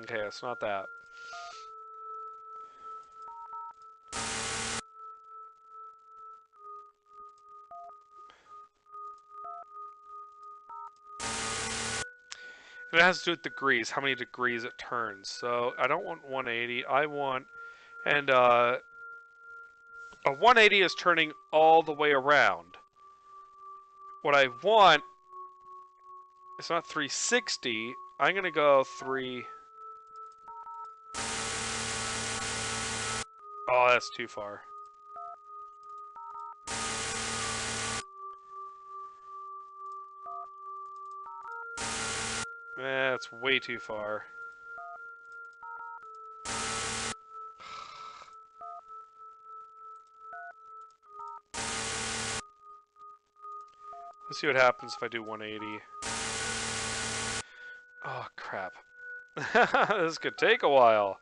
Speaker 1: Okay, it's not that. And it has to do with degrees, how many degrees it turns. So I don't want 180, I want, and a 180 is turning all the way around. What I want, it's not 360, I'm gonna go 3... Oh, that's too far. That's way too far. Let's see what happens if I do 180. Oh, crap. This could take a while.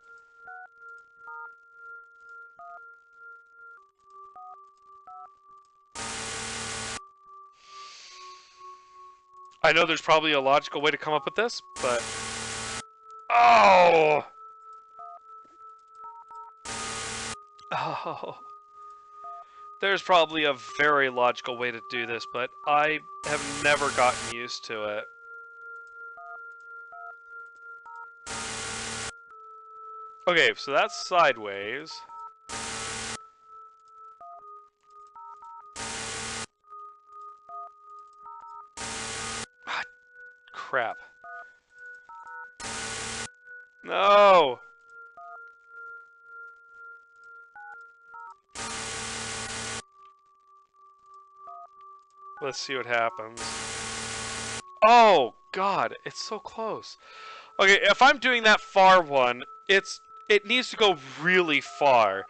Speaker 1: I know there's probably a logical way to come up with this, but... Oh! Oh. There's probably a very logical way to do this, but I have never gotten used to it. Okay, so that's sideways. Ah, crap. No! Let's see what happens. Oh, God, it's so close. Okay, if I'm doing that far one, it needs to go really far.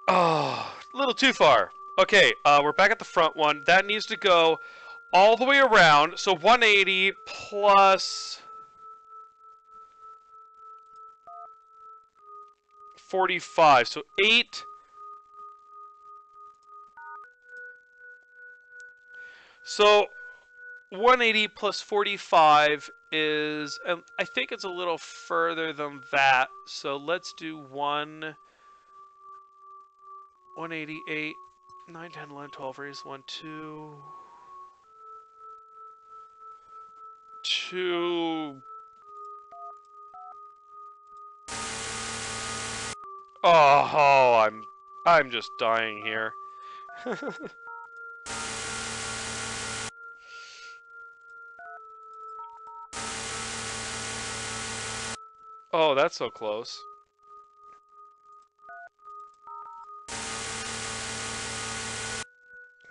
Speaker 1: Oh, a little too far. Okay, we're back at the front one. That needs to go all the way around. So 180 plus 45. So 8. So 180 plus 45 is, I think it's a little further than that. So let's do 188, 9, 10, 11, 12, raise 1, 2, 2. Oh, I'm just dying here. Oh, that's so close.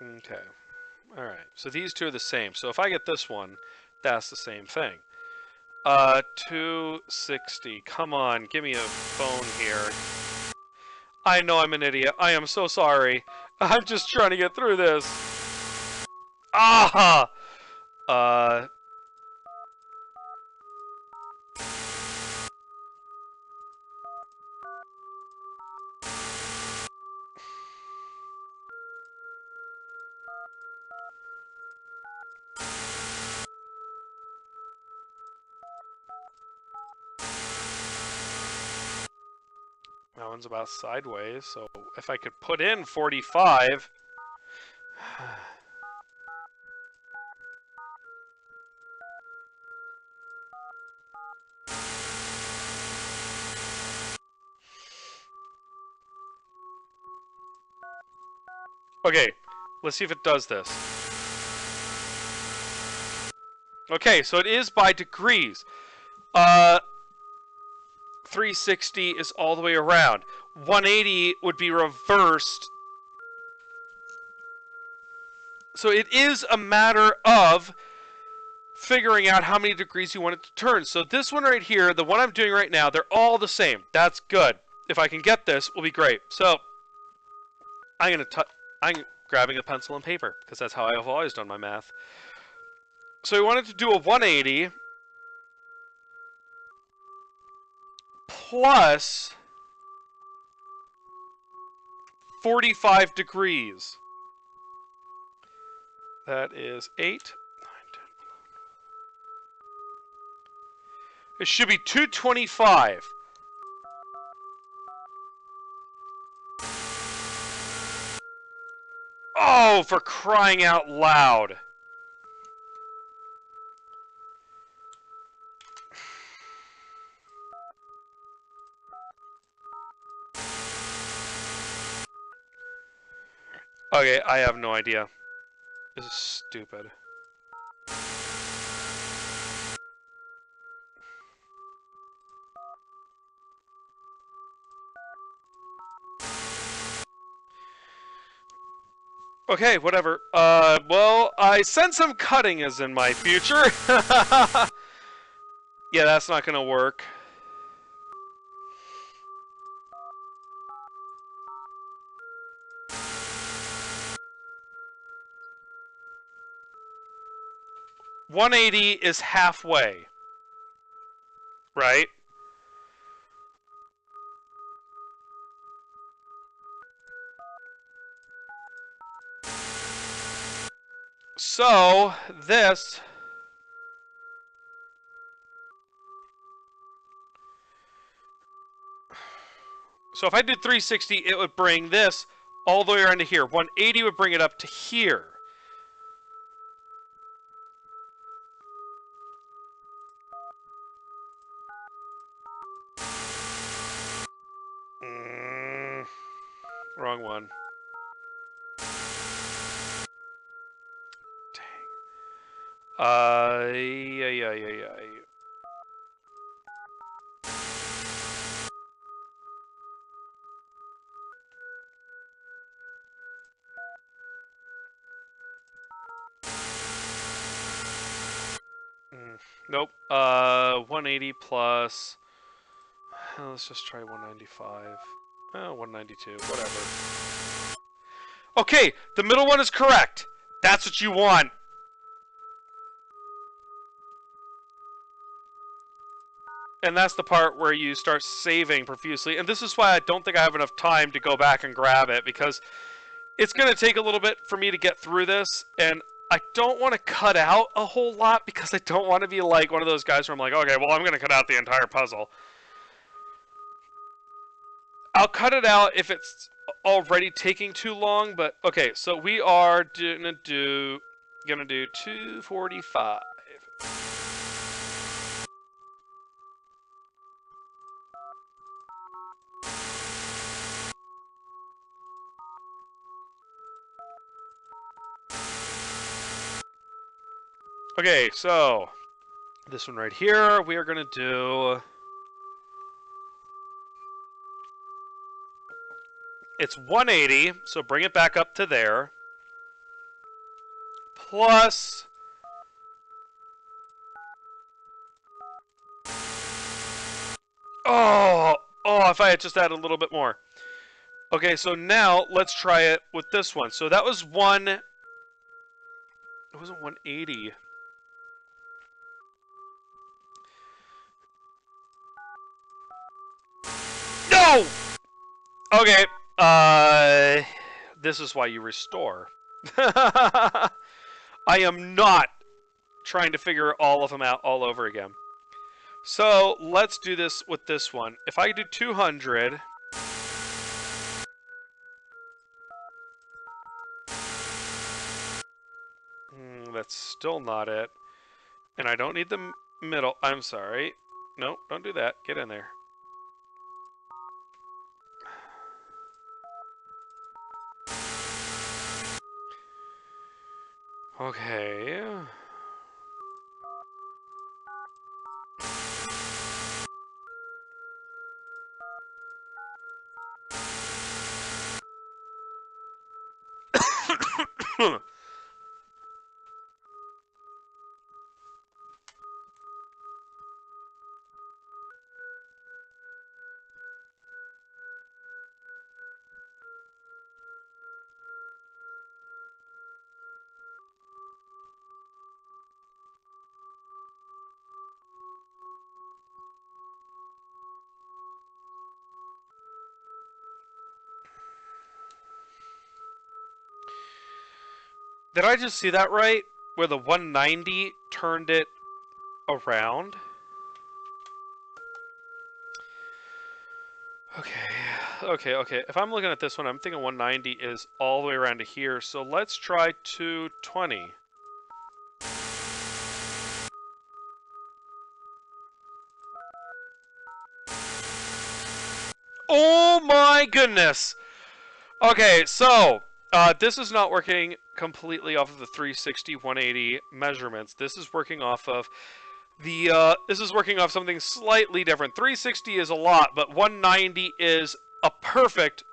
Speaker 1: Okay. Alright, so these two are the same. So if I get this one, that's the same thing. 260. Come on, give me a phone here. I know I'm an idiot. I am so sorry. I'm just trying to get through this. Ah! That one's about sideways, so if I could put in 45... Okay, let's see if it does this. Okay, so it is by degrees. 360 is all the way around. 180 would be reversed. So it is a matter of figuring out how many degrees you want it to turn. So this one right here, the one I'm doing right now, they're all the same. That's good. If I can get this, will be great. So I'm grabbing a pencil and paper because that's how I've always done my math. So we wanted to do a 180 plus 45 degrees. That is 8, 9, 10, 11. It should be 225. Oh, for crying out loud. Okay, I have no idea. This is stupid. Okay, whatever. Well, I sense some cutting is in my future. Yeah, that's not gonna work. $180 is halfway. Right? So, this... So if I did 360, it would bring this all the way around to here. 180 would bring it up to here. Wrong one. Dang. Yeah. Nope. 180 plus. Let's just try 195. Oh, 192. Whatever. Okay, the middle one is correct. That's what you want. And that's the part where you start saving profusely. And this is why I don't think I have enough time to go back and grab it, because it's going to take a little bit for me to get through this, and I don't want to cut out a whole lot because I don't want to be like one of those guys where I'm like, okay, well, I'm going to cut out the entire puzzle. I'll cut it out if it's already taking too long, but okay, so we are gonna do 245. Okay, so this one right here, we are gonna do. It's 180, so bring it back up to there. Plus. Oh, if I had just added a little bit more. Okay, so now let's try it with this one. So that was one. It wasn't 180. No! Okay, this is why you restore. I am not trying to figure all of them out all over again. So let's do this with this one. If I do 200, that's still not it. And I don't need the middle. I'm sorry. No, don't do that. Get in there. Okay. Did I just see that right? Where the 190 turned it around? Okay. If I'm looking at this one, I'm thinking 190 is all the way around to here. So let's try 220. Oh my goodness! Okay, so this is not working completely off of the 360, 180 measurements. This is working off of something slightly different. 360 is a lot, but 190 is a perfect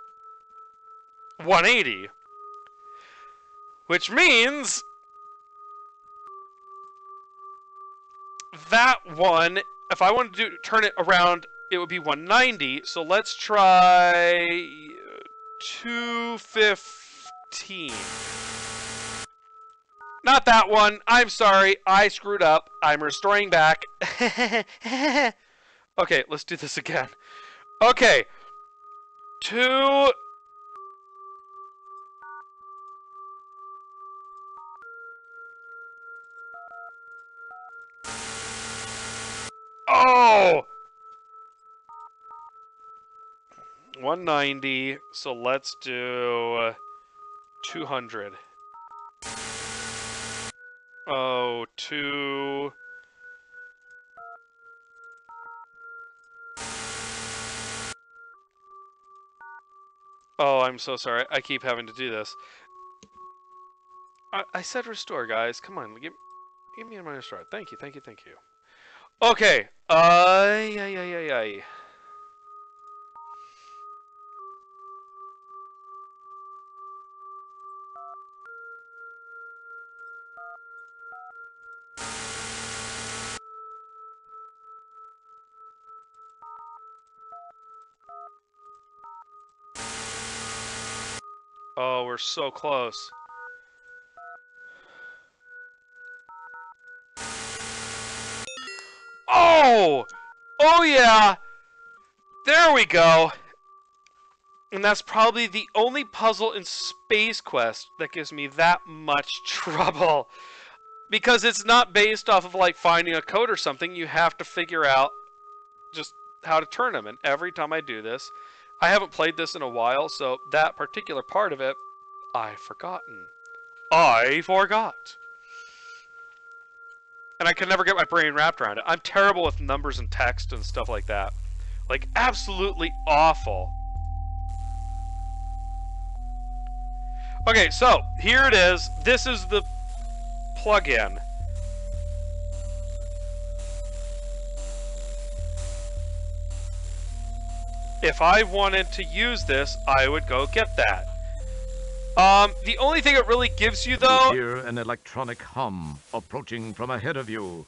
Speaker 1: 180. Which means that one, if I wanted to turn it around, it would be 190. So let's try 215. Not that one. I'm sorry. I screwed up. I'm restoring back. Okay, let's do this again. Okay. 2... Oh! 190. So let's do 200. Oh, 2... Oh, I'm so sorry. I keep having to do this. I said restore, guys. Come on. Give me my restore. Thank you. Okay. Yeah. Oh, we're so close. Oh! Oh yeah! There we go! And that's probably the only puzzle in Space Quest that gives me that much trouble. Because it's not based off of like finding a code or something. You have to figure out just how to turn them. And every time I do this, I haven't played this in a while, so that particular part of it, I've forgotten. I forgot. And I can never get my brain wrapped around it. I'm terrible with numbers and text and stuff like that. Like, absolutely awful. Okay, so, here it is. This is the plug-in. If I wanted to use this, I would go get that. The only thing it really gives you, though...
Speaker 2: You hear an electronic hum approaching from ahead of you.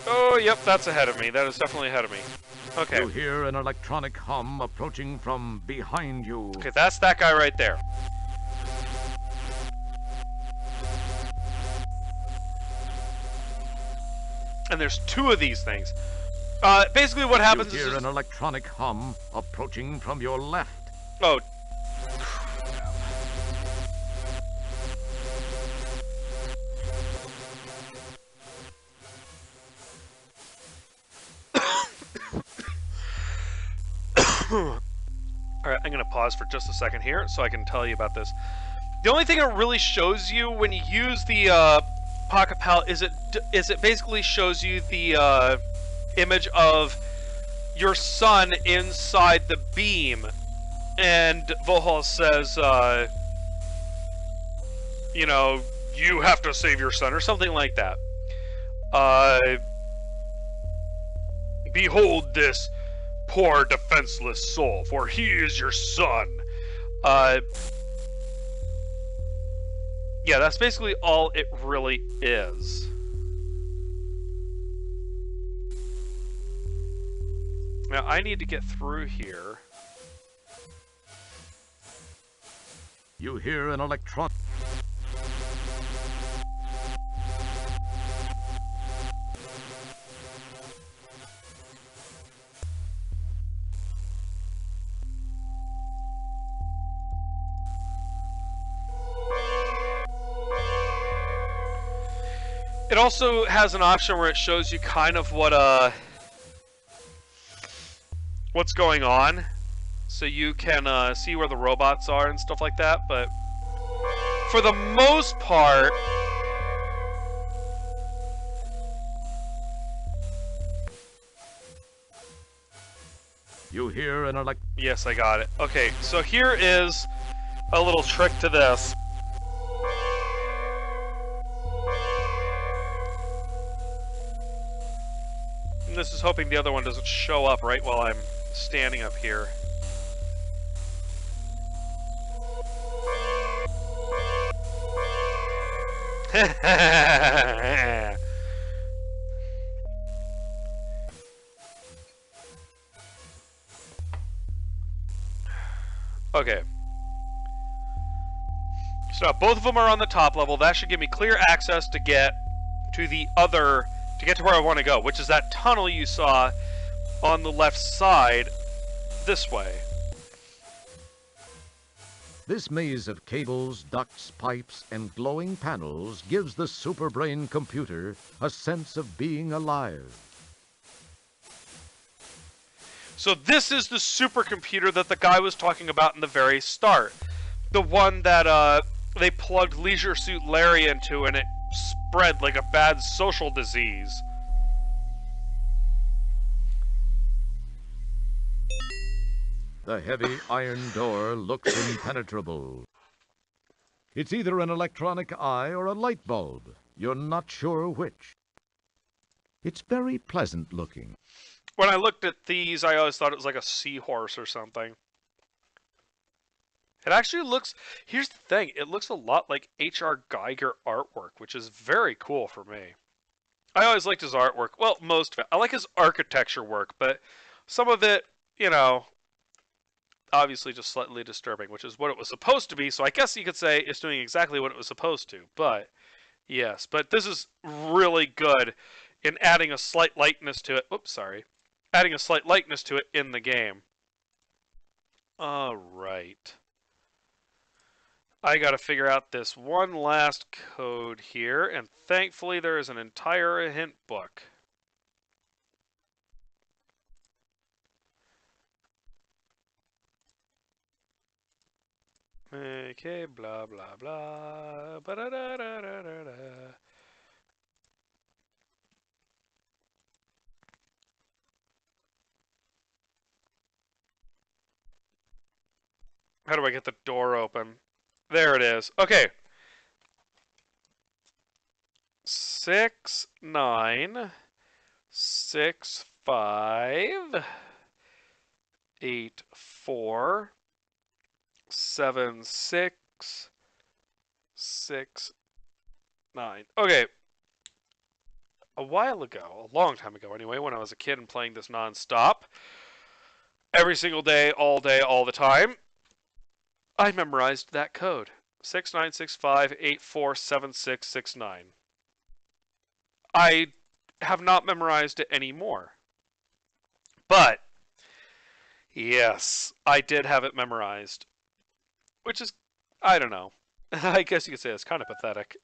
Speaker 1: Oh, yep, that's ahead of me. That is definitely ahead of me. Okay.
Speaker 2: You hear an electronic hum approaching from behind you.
Speaker 1: Okay, that's that guy right there. And there's two of these things. Basically what happens
Speaker 2: is... You hear an electronic hum approaching from your left.
Speaker 1: Oh. Alright, I'm going to pause for just a second here so I can tell you about this. The only thing it really shows you when you use the Pocket Palette is it basically shows you the image of your son inside the beam. And Vohal says, you know, you have to save your son or something like that. Behold this poor defenseless soul, for he is your son. Yeah, that's basically all it really is. Now, I need to get through here.
Speaker 2: You hear an electron...
Speaker 1: It also has an option where it shows you kind of what what's going on, so you can see where the robots are and stuff like that. But for the most part,
Speaker 2: you hear an
Speaker 1: yes, I got it. Okay, so here is a little trick to this. This is hoping the other one doesn't show up right while I'm standing up here. Okay. So both of them are on the top level. That should give me clear access to get to the other... to get to where I want to go, which is that tunnel you saw on the left side, this way.
Speaker 2: This maze of cables, ducts, pipes, and glowing panels gives the superbrain computer a sense of being alive.
Speaker 1: So this is the supercomputer that the guy was talking about in the very start. The one that they plugged Leisure Suit Larry into and it spread like a bad social disease.
Speaker 2: The heavy iron door looks impenetrable. It's either an electronic eye or a light bulb. You're not sure which. It's very pleasant looking.
Speaker 1: When I looked at these, I always thought it was like a seahorse or something. It actually looks... Here's the thing. It looks a lot like H.R. Geiger artwork, which is very cool for me. I always liked his artwork. Well, most of it. I like his architecture work, but some of it, you know, obviously just slightly disturbing, which is what it was supposed to be. So I guess you could say it's doing exactly what it was supposed to. But yes, but this is really good in adding a slight lightness to it. Oops, sorry. Adding a slight lightness to it in the game. All right. I got to figure out this one last code here, and thankfully there is an entire hint book. Okay, blah, blah, blah. Ba-da-da-da-da-da-da. How do I get the door open? There it is. Okay. 6, 9, 6, 5, 8, 4, 7, 6, 6, 9. Okay. A while ago, a long time ago anyway, when I was a kid and playing this non-stop, every single day, all the time, I memorized that code. 6965847669. I have not memorized it anymore. But yes, I did have it memorized. Which is, I don't know. I guess you could say it's kind of pathetic.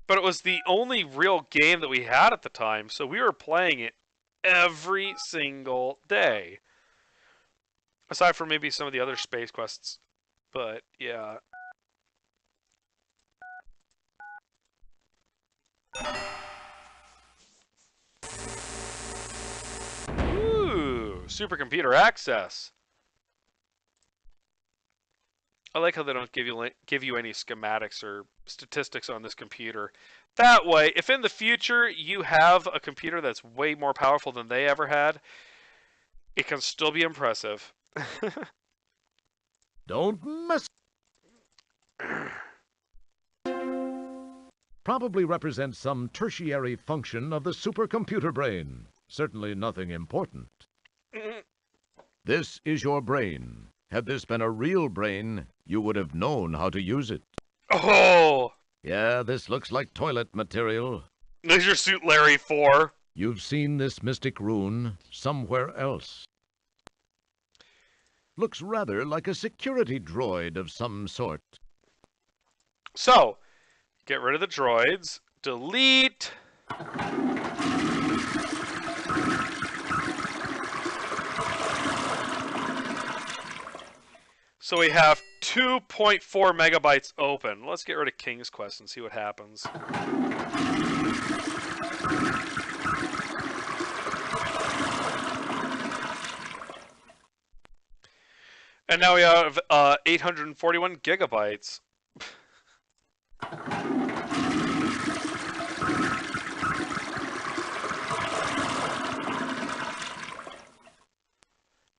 Speaker 1: But it was the only real game that we had at the time, so we were playing it every single day. Aside from maybe some of the other Space Quests. But, yeah. Ooh, supercomputer access. I like how they don't give you any schematics or statistics on this computer. That way, if in the future you have a computer that's way more powerful than they ever had, it can still be impressive.
Speaker 2: Don't mess. Probably represents some tertiary function of the supercomputer brain. Certainly nothing important. This is your brain. Had this been a real brain, you would have known how to use it.
Speaker 1: Oh!
Speaker 2: Yeah, this looks like toilet material.
Speaker 1: Leisure Suit Larry 4.
Speaker 2: You've seen this mystic rune somewhere else. Looks rather like a security droid of some sort.
Speaker 1: So, get rid of the droids. Delete. So we have 2.4 megabytes open. Let's get rid of King's Quest and see what happens. And now we have 841 gigabytes.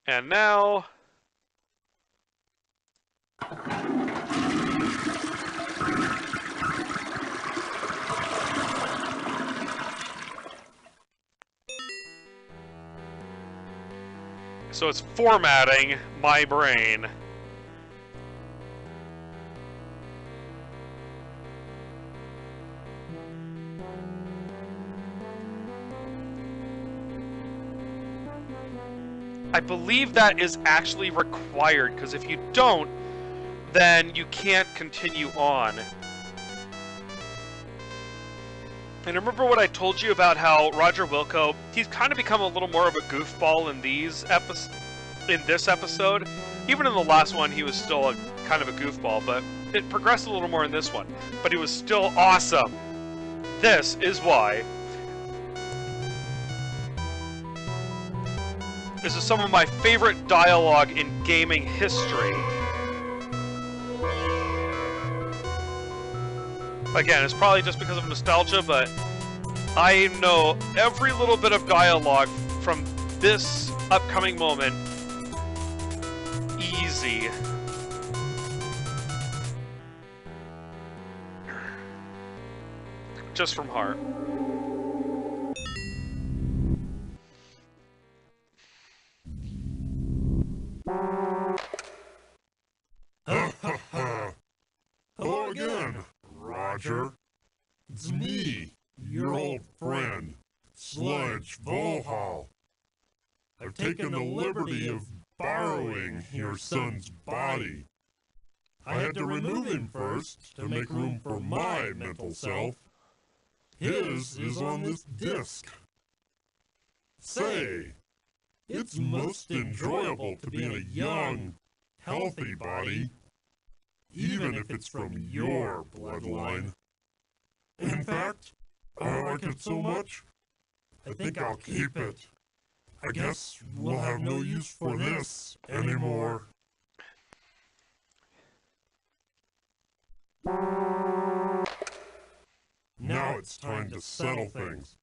Speaker 1: And now... So it's formatting my brain. I believe that is actually required, because if you don't, then you can't continue on. And remember what I told you about how Roger Wilco, he's kind of become a little more of a goofball in this episode. Even in the last one, he was still a kind of a goofball, but it progressed a little more in this one. But he was still awesome. This is why. This is some of my favorite dialogue in gaming history. Again, it's probably just because of nostalgia, but I know every little bit of dialogue from this upcoming moment easy. just from heart.
Speaker 4: Hello again, Roger. It's me, your old friend, Sludge Volhall. I've taken the liberty of borrowing your son's body. I had to remove him first to make room for my mental self. His is on this disc. Say, it's most enjoyable to be in a young, healthy body, even if it's from your bloodline. In fact, I like it so much, I think I'll keep it. I guess we'll have no use for this anymore. Now it's time to settle things,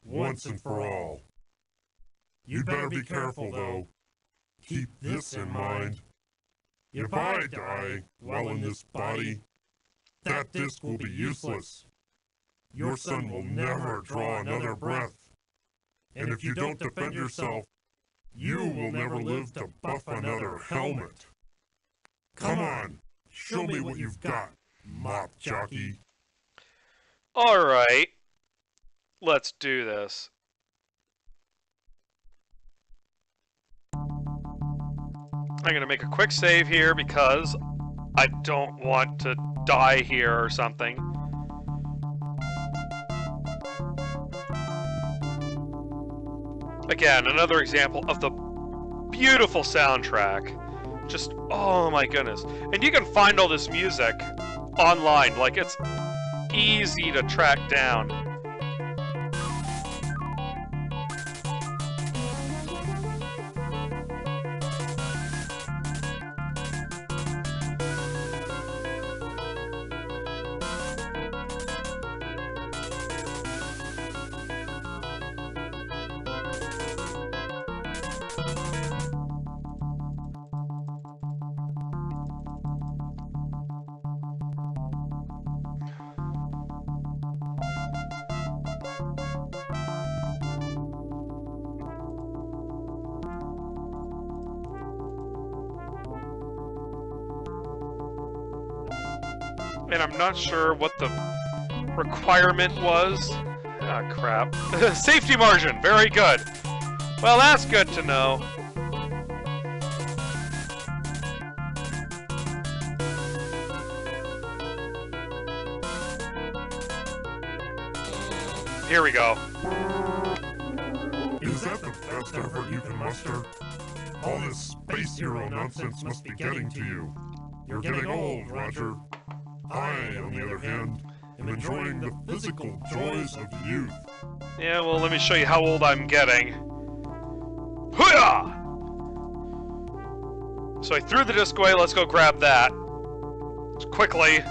Speaker 4: once and for all. You'd better be careful, though. Keep this in mind. If I die while in this body, that disc will be useless. Your son will never draw another breath. And if you don't defend yourself, you will never live to buff another helmet. Come on, show me what you've got, mop jockey.
Speaker 1: Alright, let's do this. I'm gonna make a quick save here because I don't want to die here or something. Again, another example of the beautiful soundtrack. Just, oh my goodness. And you can find all this music online, like it's easy to track down. And I'm not sure what the requirement was. Ah, crap. Safety margin, very good. Well, that's good to know. Here we go.
Speaker 4: Is that the best effort you can muster? All this space hero nonsense must be getting to you. You're getting old, Roger. I, on the other hand, am enjoying the physical joys of youth.
Speaker 1: Yeah, well, let me show you how old I'm getting. Hooyah! So I threw the disc away, let's go grab that. Quickly.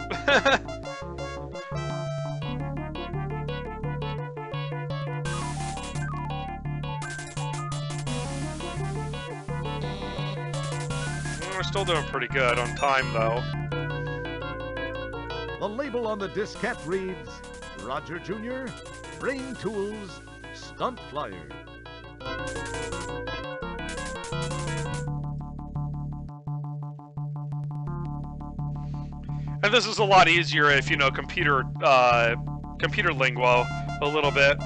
Speaker 1: We're still doing pretty good on time, though.
Speaker 2: The label on the diskette reads, Roger Jr., Brain Tools, Stunt Flyer.
Speaker 1: And this is a lot easier if you know computer lingo a little bit.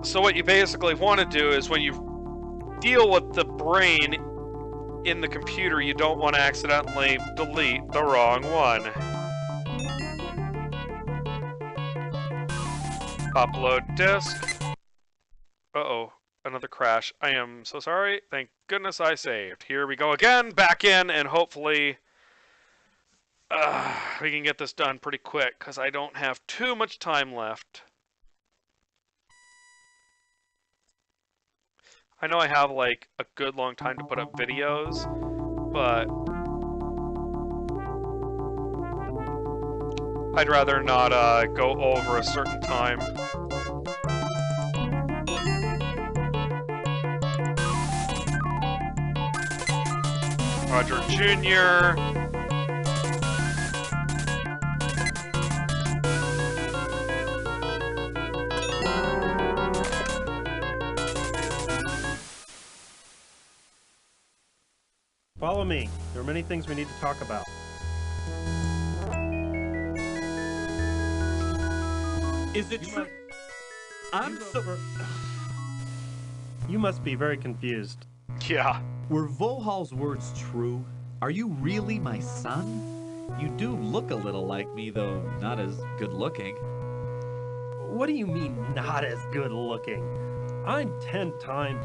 Speaker 1: So what you basically want to do is when you deal with the brain in the computer, you don't want to accidentally delete the wrong one. Upload disk. Uh-oh, another crash. I am so sorry. Thank goodness I saved. Here we go again, back in, and hopefully we can get this done pretty quick, because I don't have too much time left. I know I have, like, a good long time to put up videos, but I'd rather not go over a certain time. Roger Jr.
Speaker 6: Follow me. There are many things we need to talk about.
Speaker 5: Is it true? I'm so...
Speaker 6: You must be very confused.
Speaker 1: Yeah.
Speaker 5: Were Vohal's words true? Are you really my son? You do look a little like me, though not as good looking.
Speaker 6: What do you mean, not as good looking? I'm 10 times...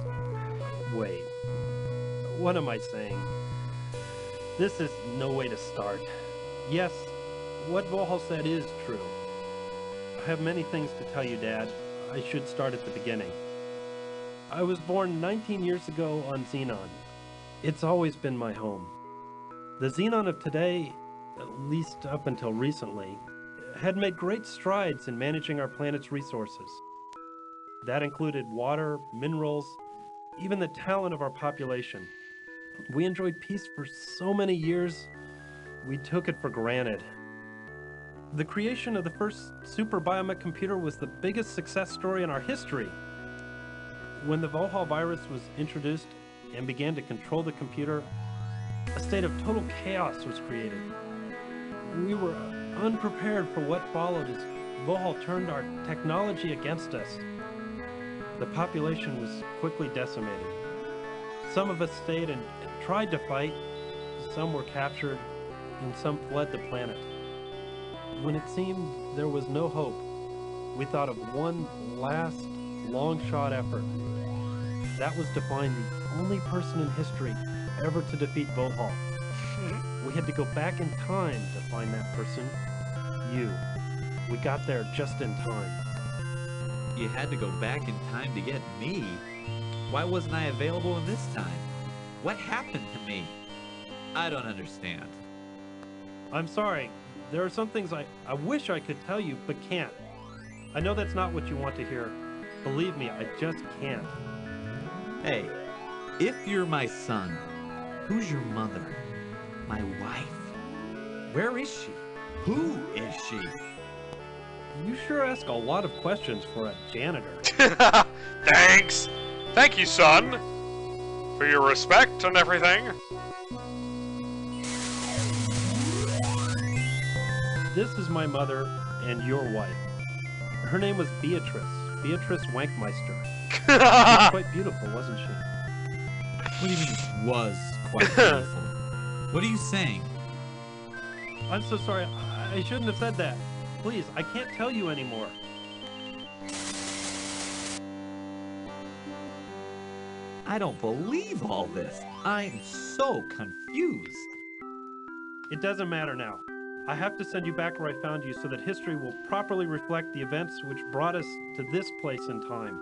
Speaker 6: Wait. What am I saying? This is no way to start. Yes, what Vohal said is true. I have many things to tell you, Dad. I should start at the beginning. I was born 19 years ago on Xenon. It's always been my home. The Xenon of today, at least up until recently, had made great strides in managing our planet's resources. That included water, minerals, even the talent of our population. We enjoyed peace for so many years, we took it for granted. The creation of the first super biomech computer was the biggest success story in our history. When the Vohal virus was introduced and began to control the computer, a state of total chaos was created. We were unprepared for what followed as Vohal turned our technology against us. The population was quickly decimated. Some of us stayed and tried to fight, some were captured, and some fled the planet. When it seemed there was no hope, we thought of one last, long-shot effort. That was to find the only person in history ever to defeat Vohal. We had to go back in time to find that person, you. We got there just in time.
Speaker 5: You had to go back in time to get me? Why wasn't I available in this time? What happened to me? I don't understand.
Speaker 6: I'm sorry. There are some things I wish I could tell you, but can't. I know that's not what you want to hear. Believe me, I just can't.
Speaker 5: Hey, if you're my son, who's your mother? My wife? Where is she? Who is she?
Speaker 6: You sure ask a lot of questions for a janitor.
Speaker 1: Thanks! Thank you, son! For your respect and everything.
Speaker 6: This is my mother and your wife. Her name was Beatrice Wankmeister. She was quite beautiful, wasn't she?
Speaker 5: What do you mean, was quite beautiful? What are you saying?
Speaker 6: I'm so sorry. I shouldn't have said that. Please, I can't tell you anymore.
Speaker 5: I don't believe all this. I'm so confused.
Speaker 6: It doesn't matter now. I have to send you back where I found you so that history will properly reflect the events which brought us to this place in time.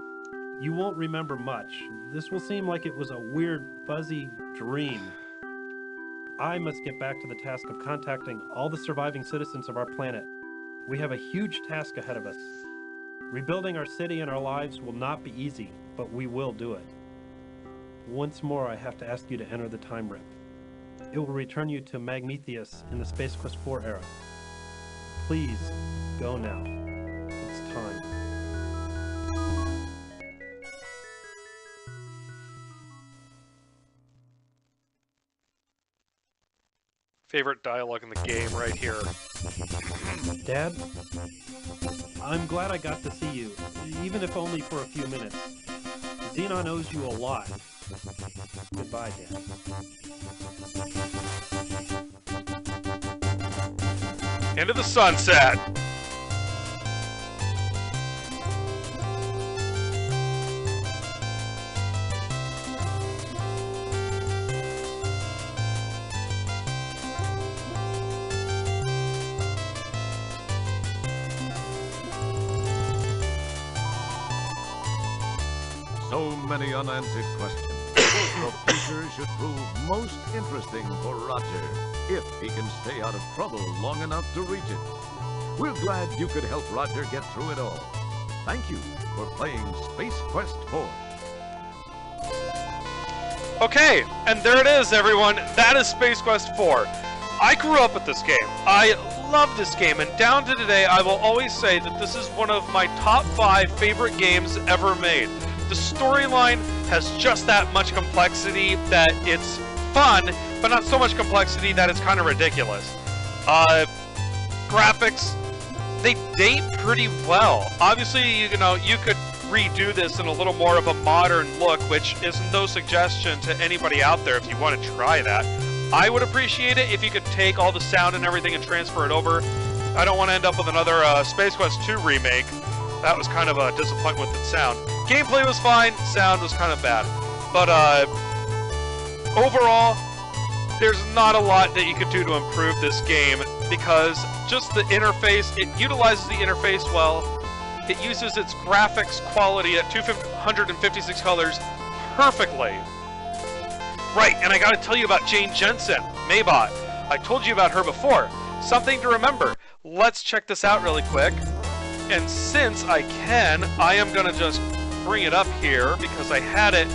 Speaker 6: You won't remember much. This will seem like it was a weird, fuzzy dream. I must get back to the task of contacting all the surviving citizens of our planet. We have a huge task ahead of us. Rebuilding our city and our lives will not be easy, but we will do it. Once more, I have to ask you to enter the time rip. It will return you to Magnetheus in the Space Quest 4 era. Please, go now. It's time.
Speaker 1: Favorite dialogue in the game right here.
Speaker 6: Dad, I'm glad I got to see you, even if only for a few minutes. Xenon owes you a lot. Goodbye, Dad.
Speaker 1: Into the sunset.
Speaker 2: So many unanswered questions. The future should prove most interesting for Roger, if he can stay out of trouble long enough to reach it. We're glad you could help Roger get through it all. Thank you for playing Space Quest 4.
Speaker 1: Okay, and there it is, everyone. That is Space Quest 4. I grew up with this game. I love this game, and down to today, I will always say that this is one of my top 5 favorite games ever made. The storyline has just that much complexity that it's fun, but not so much complexity that it's kind of ridiculous. Graphics, they date pretty well. Obviously, you know, you could redo this in a little more of a modern look, which is no suggestion to anybody out there if you want to try that. I would appreciate it if you could take all the sound and everything and transfer it over. I don't want to end up with another Space Quest 2 remake. That was kind of a disappointment with its sound. Gameplay was fine, sound was kind of bad. But overall, there's not a lot that you could do to improve this game because just the interface, it utilizes the interface well. It uses its graphics quality at 256 colors perfectly. Right, and I gotta tell you about Jane Jensen, Maybot. I told you about her before. Something to remember. Let's check this out really quick. And since I can, I am gonna just bring it up here because I had it.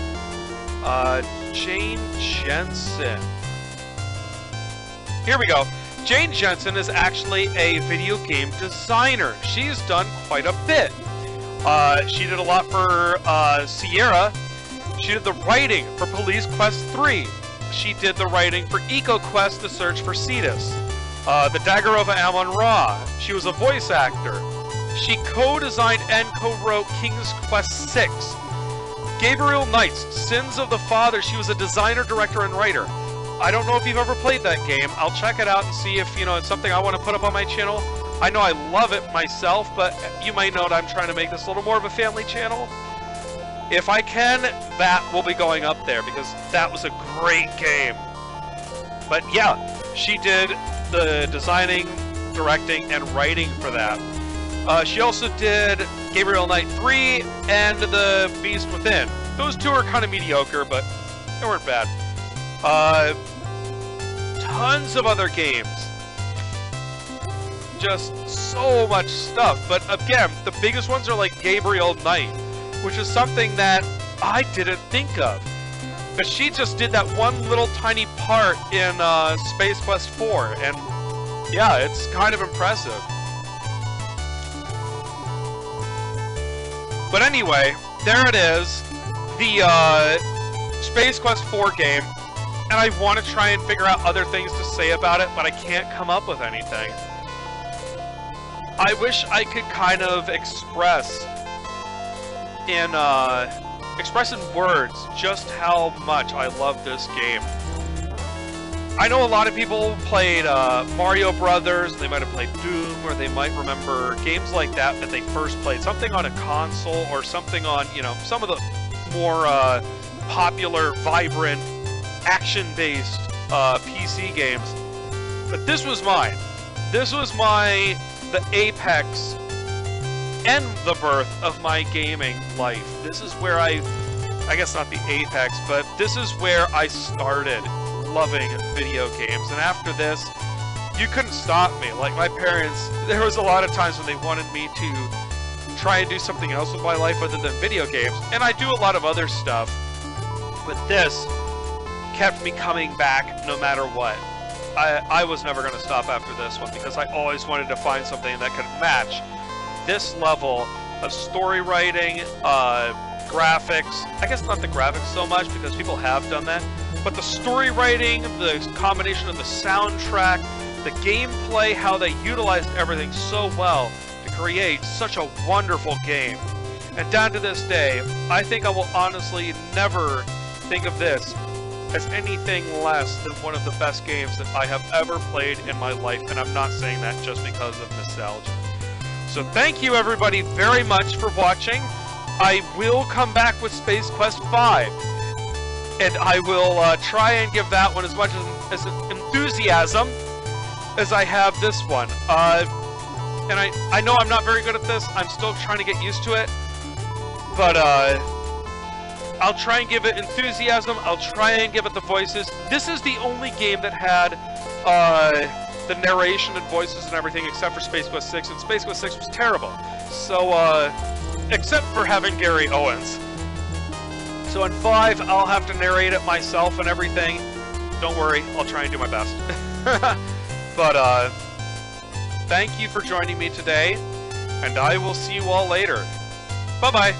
Speaker 1: Jane Jensen. Here we go. Jane Jensen is actually a video game designer. She's done quite a bit. She did a lot for Sierra. She did the writing for Police Quest 3. She did the writing for Eco Quest: The Search for Cetus. The Dagger of Amon-Ra. She was a voice actor. She co-designed and co-wrote King's Quest 6. Gabriel Knight's Sins of the Father. She was a designer, director, and writer. I don't know if you've ever played that game. I'll check it out and see if, you know, it's something I want to put up on my channel. I know I love it myself, but you might know that I'm trying to make this a little more of a family channel. If I can, that will be going up there because that was a great game. But yeah, she did the designing, directing, and writing for that. She also did Gabriel Knight 3 and The Beast Within. Those two are kind of mediocre, but they weren't bad. Tons of other games. Just so much stuff. But again, the biggest ones are like Gabriel Knight, which is something that I didn't think of. But she just did that one little tiny part in Space Quest 4, and yeah, it's kind of impressive. But anyway, there it is, the Space Quest 4 game, and I want to try and figure out other things to say about it, but I can't come up with anything. I wish I could kind of express in words just how much I love this game. I know a lot of people played Mario Brothers, they might have played Doom, or they might remember games like that that they first played. Something on a console, or something on, you know, some of the more popular, vibrant, action-based PC games. But this was mine. This was the apex and the birth of my gaming life. This is where I guess not the apex, but this is where I started loving video games. And after this, you couldn't stop me. Like my parents, there was a lot of times when they wanted me to try and do something else with my life other than video games. And I do a lot of other stuff, but this kept me coming back no matter what. I was never going to stop after this one because I always wanted to find something that could match this level of story writing, graphics. I guess not the graphics so much because people have done that, but the story writing, the combination of the soundtrack, the gameplay, how they utilized everything so well to create such a wonderful game. And down to this day, I think I will honestly never think of this as anything less than one of the best games that I have ever played in my life, and I'm not saying that just because of nostalgia. So thank you everybody very much for watching. I will come back with Space Quest 5, and I will try and give that one as much as enthusiasm as I have this one. And I know I'm not very good at this. I'm still trying to get used to it, but I'll try and give it enthusiasm. I'll try and give it the voices. This is the only game that had the narration and voices and everything except for Space Quest 6, and Space Quest 6 was terrible. So, except for having Gary Owens. So in 5, I'll have to narrate it myself and everything. Don't worry, I'll try and do my best. But, thank you for joining me today, and I will see you all later. Bye-bye!